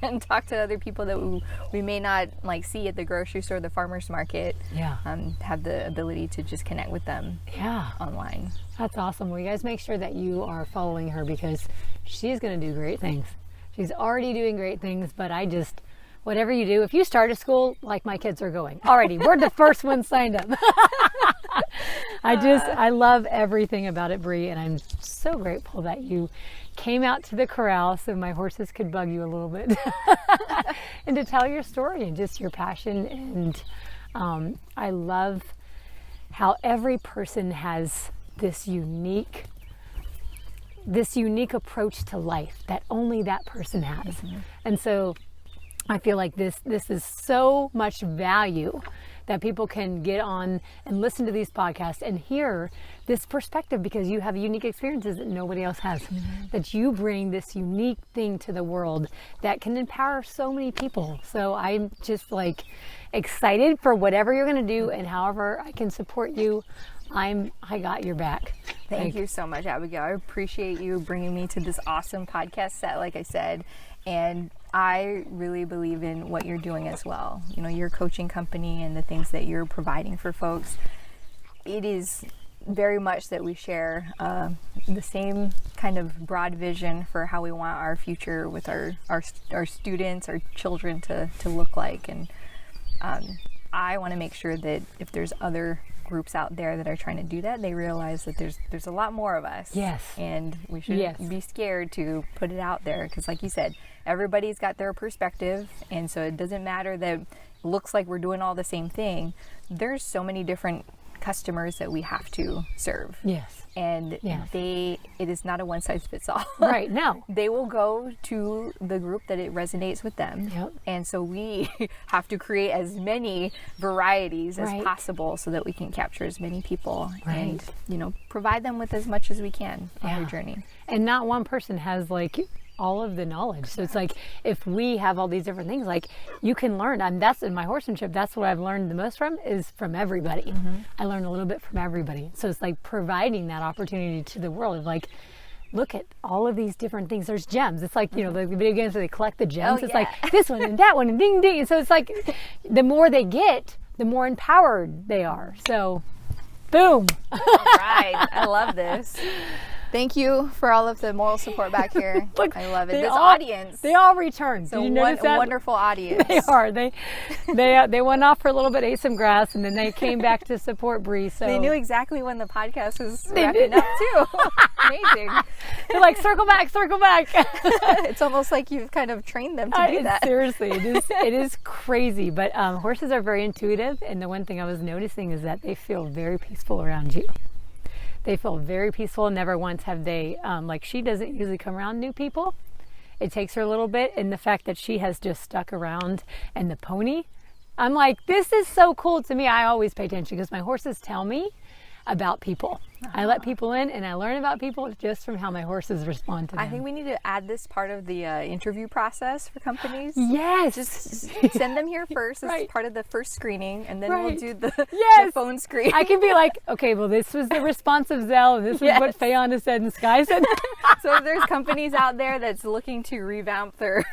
and talk to other people that we may not see at the grocery store, the farmer's market. Yeah. Have the ability to just connect with them. Yeah. Online. That's awesome. Well, you guys make sure that you are following her because she's going to do great things. She's already doing great things, but whatever you do, if you start a school like my kids are going, already, we're the first ones signed up. I love everything about it, Bri, and I'm so grateful that you came out to the corral so my horses could bug you a little bit and to tell your story and just your passion. And I love how every person has this unique this unique approach to life that only that person has. And so I feel like this is so much value that people can get on and listen to these podcasts and hear this perspective, because you have unique experiences that nobody else has, that you bring this unique thing to the world that can empower so many people. So I'm just like excited for whatever you're going to do, and however I can support you, I got your back. Thank you so much, Abigail. I appreciate you bringing me to this awesome podcast set, like I said. And I really believe in what you're doing as well. You know, your coaching company and the things that you're providing for folks. It is very much that we share the same kind of broad vision for how we want our future with our students, our children to look like. And I want to make sure that if there's other groups out there that are trying to do that, they realize that there's a lot more of us. Yes. And we shouldn't be scared to put it out there, because like you said, everybody's got their perspective, and so it doesn't matter that it looks like we're doing all the same thing. There's so many different customers that we have to serve. Yes. And it is not a one size fits all. Right. No. They will go to the group that it resonates with them. Yep. And so we have to create as many varieties as possible so that we can capture as many people and, you know, provide them with as much as we can on their journey. And not one person has like all of the knowledge. So it's like, if we have all these different things, like you can learn. That's in my horsemanship. That's what I've learned the most from, is from everybody. I learn a little bit from everybody. So it's like providing that opportunity to the world of like, look at all of these different things. There's gems. It's like, you know, the video games where they collect the gems. It's like this one and that one and ding, ding. And so it's like, the more they get, the more empowered they are. So boom. All right. I love this. Thank you for all of the moral support back here. Look, I love it. This audience. They all return. So Did you notice that? Wonderful audience. They are. They went off for a little bit, ate some grass, and then they came back to support Bri. So they knew exactly when the podcast was wrapping up too. Amazing. They're like, circle back, circle back. It's almost like you've kind of trained them to do that. Seriously, it is crazy. But horses are very intuitive, and the one thing I was noticing is that they feel very peaceful around you. They feel very peaceful. Never once have they, like she doesn't usually come around new people. It takes her a little bit. And the fact that she has just stuck around, and the pony, I'm like, this is so cool to me. I always pay attention because my horses tell me about people. I let people in, and I learn about people just from how my horses respond to them. I think we need to add this part of the interview process for companies. Yes. Just send them here first as part of the first screening, and then we'll do the phone screen. I can be like, okay, well, this was the response of Zelle, and this is what Fayana said and Sky said. So if there's companies out there that's looking to revamp their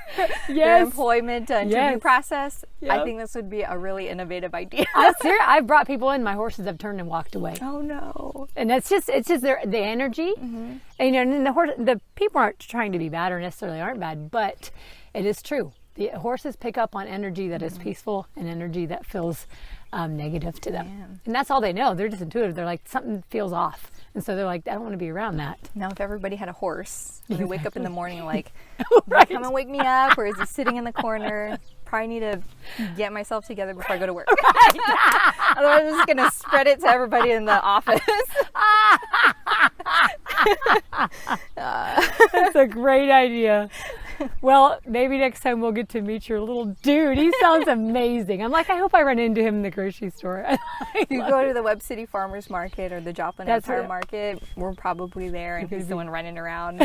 employment interview process, I think this would be a really innovative idea. I'm serious. I've brought people in, my horses have turned and walked away. Oh no. And it's just the energy. And, you know, and the people aren't trying to be bad, or necessarily aren't bad, but it is true. The horses pick up on energy that is peaceful and energy that feels negative to them. Yeah. And that's all they know. They're just intuitive. They're like, something feels off. And so they're like, I don't want to be around that. Now, if everybody had a horse, when they wake up in the morning, like, come and wake me up, or is he sitting in the corner? Probably need to get myself together before I go to work. Otherwise, I'm just going to spread it to everybody in the office. That's a great idea. Well, maybe next time we'll get to meet your little dude. He sounds amazing. I'm like, I hope I run into him in the grocery store. If you go to the Webb City Farmers Market or the Joplin Empire Market, we're probably there, and he's the one running around.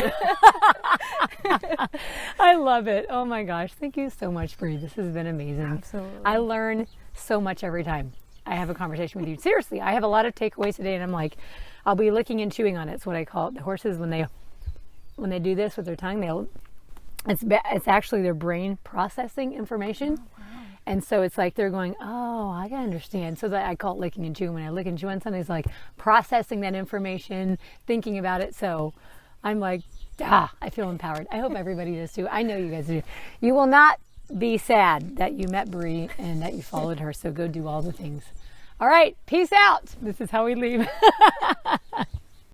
I love it. Oh my gosh. Thank you so much, Bri. This has been amazing. Absolutely. I learn so much every time I have a conversation with you. Seriously, I have a lot of takeaways today, and I'm like, I'll be licking and chewing on it. It's what I call it. The horses, when they do this with their tongue, it's actually their brain processing information. Oh, wow. And so it's like they're going, oh, I can understand. So that I call it licking and chewing. When I lick and chew on something, it's like processing that information, thinking about it. So I'm like, I feel empowered. I hope everybody does too. I know you guys do. You will not be sad that you met Bri and that you followed her. So go do all the things. All right, peace out. This is how we leave.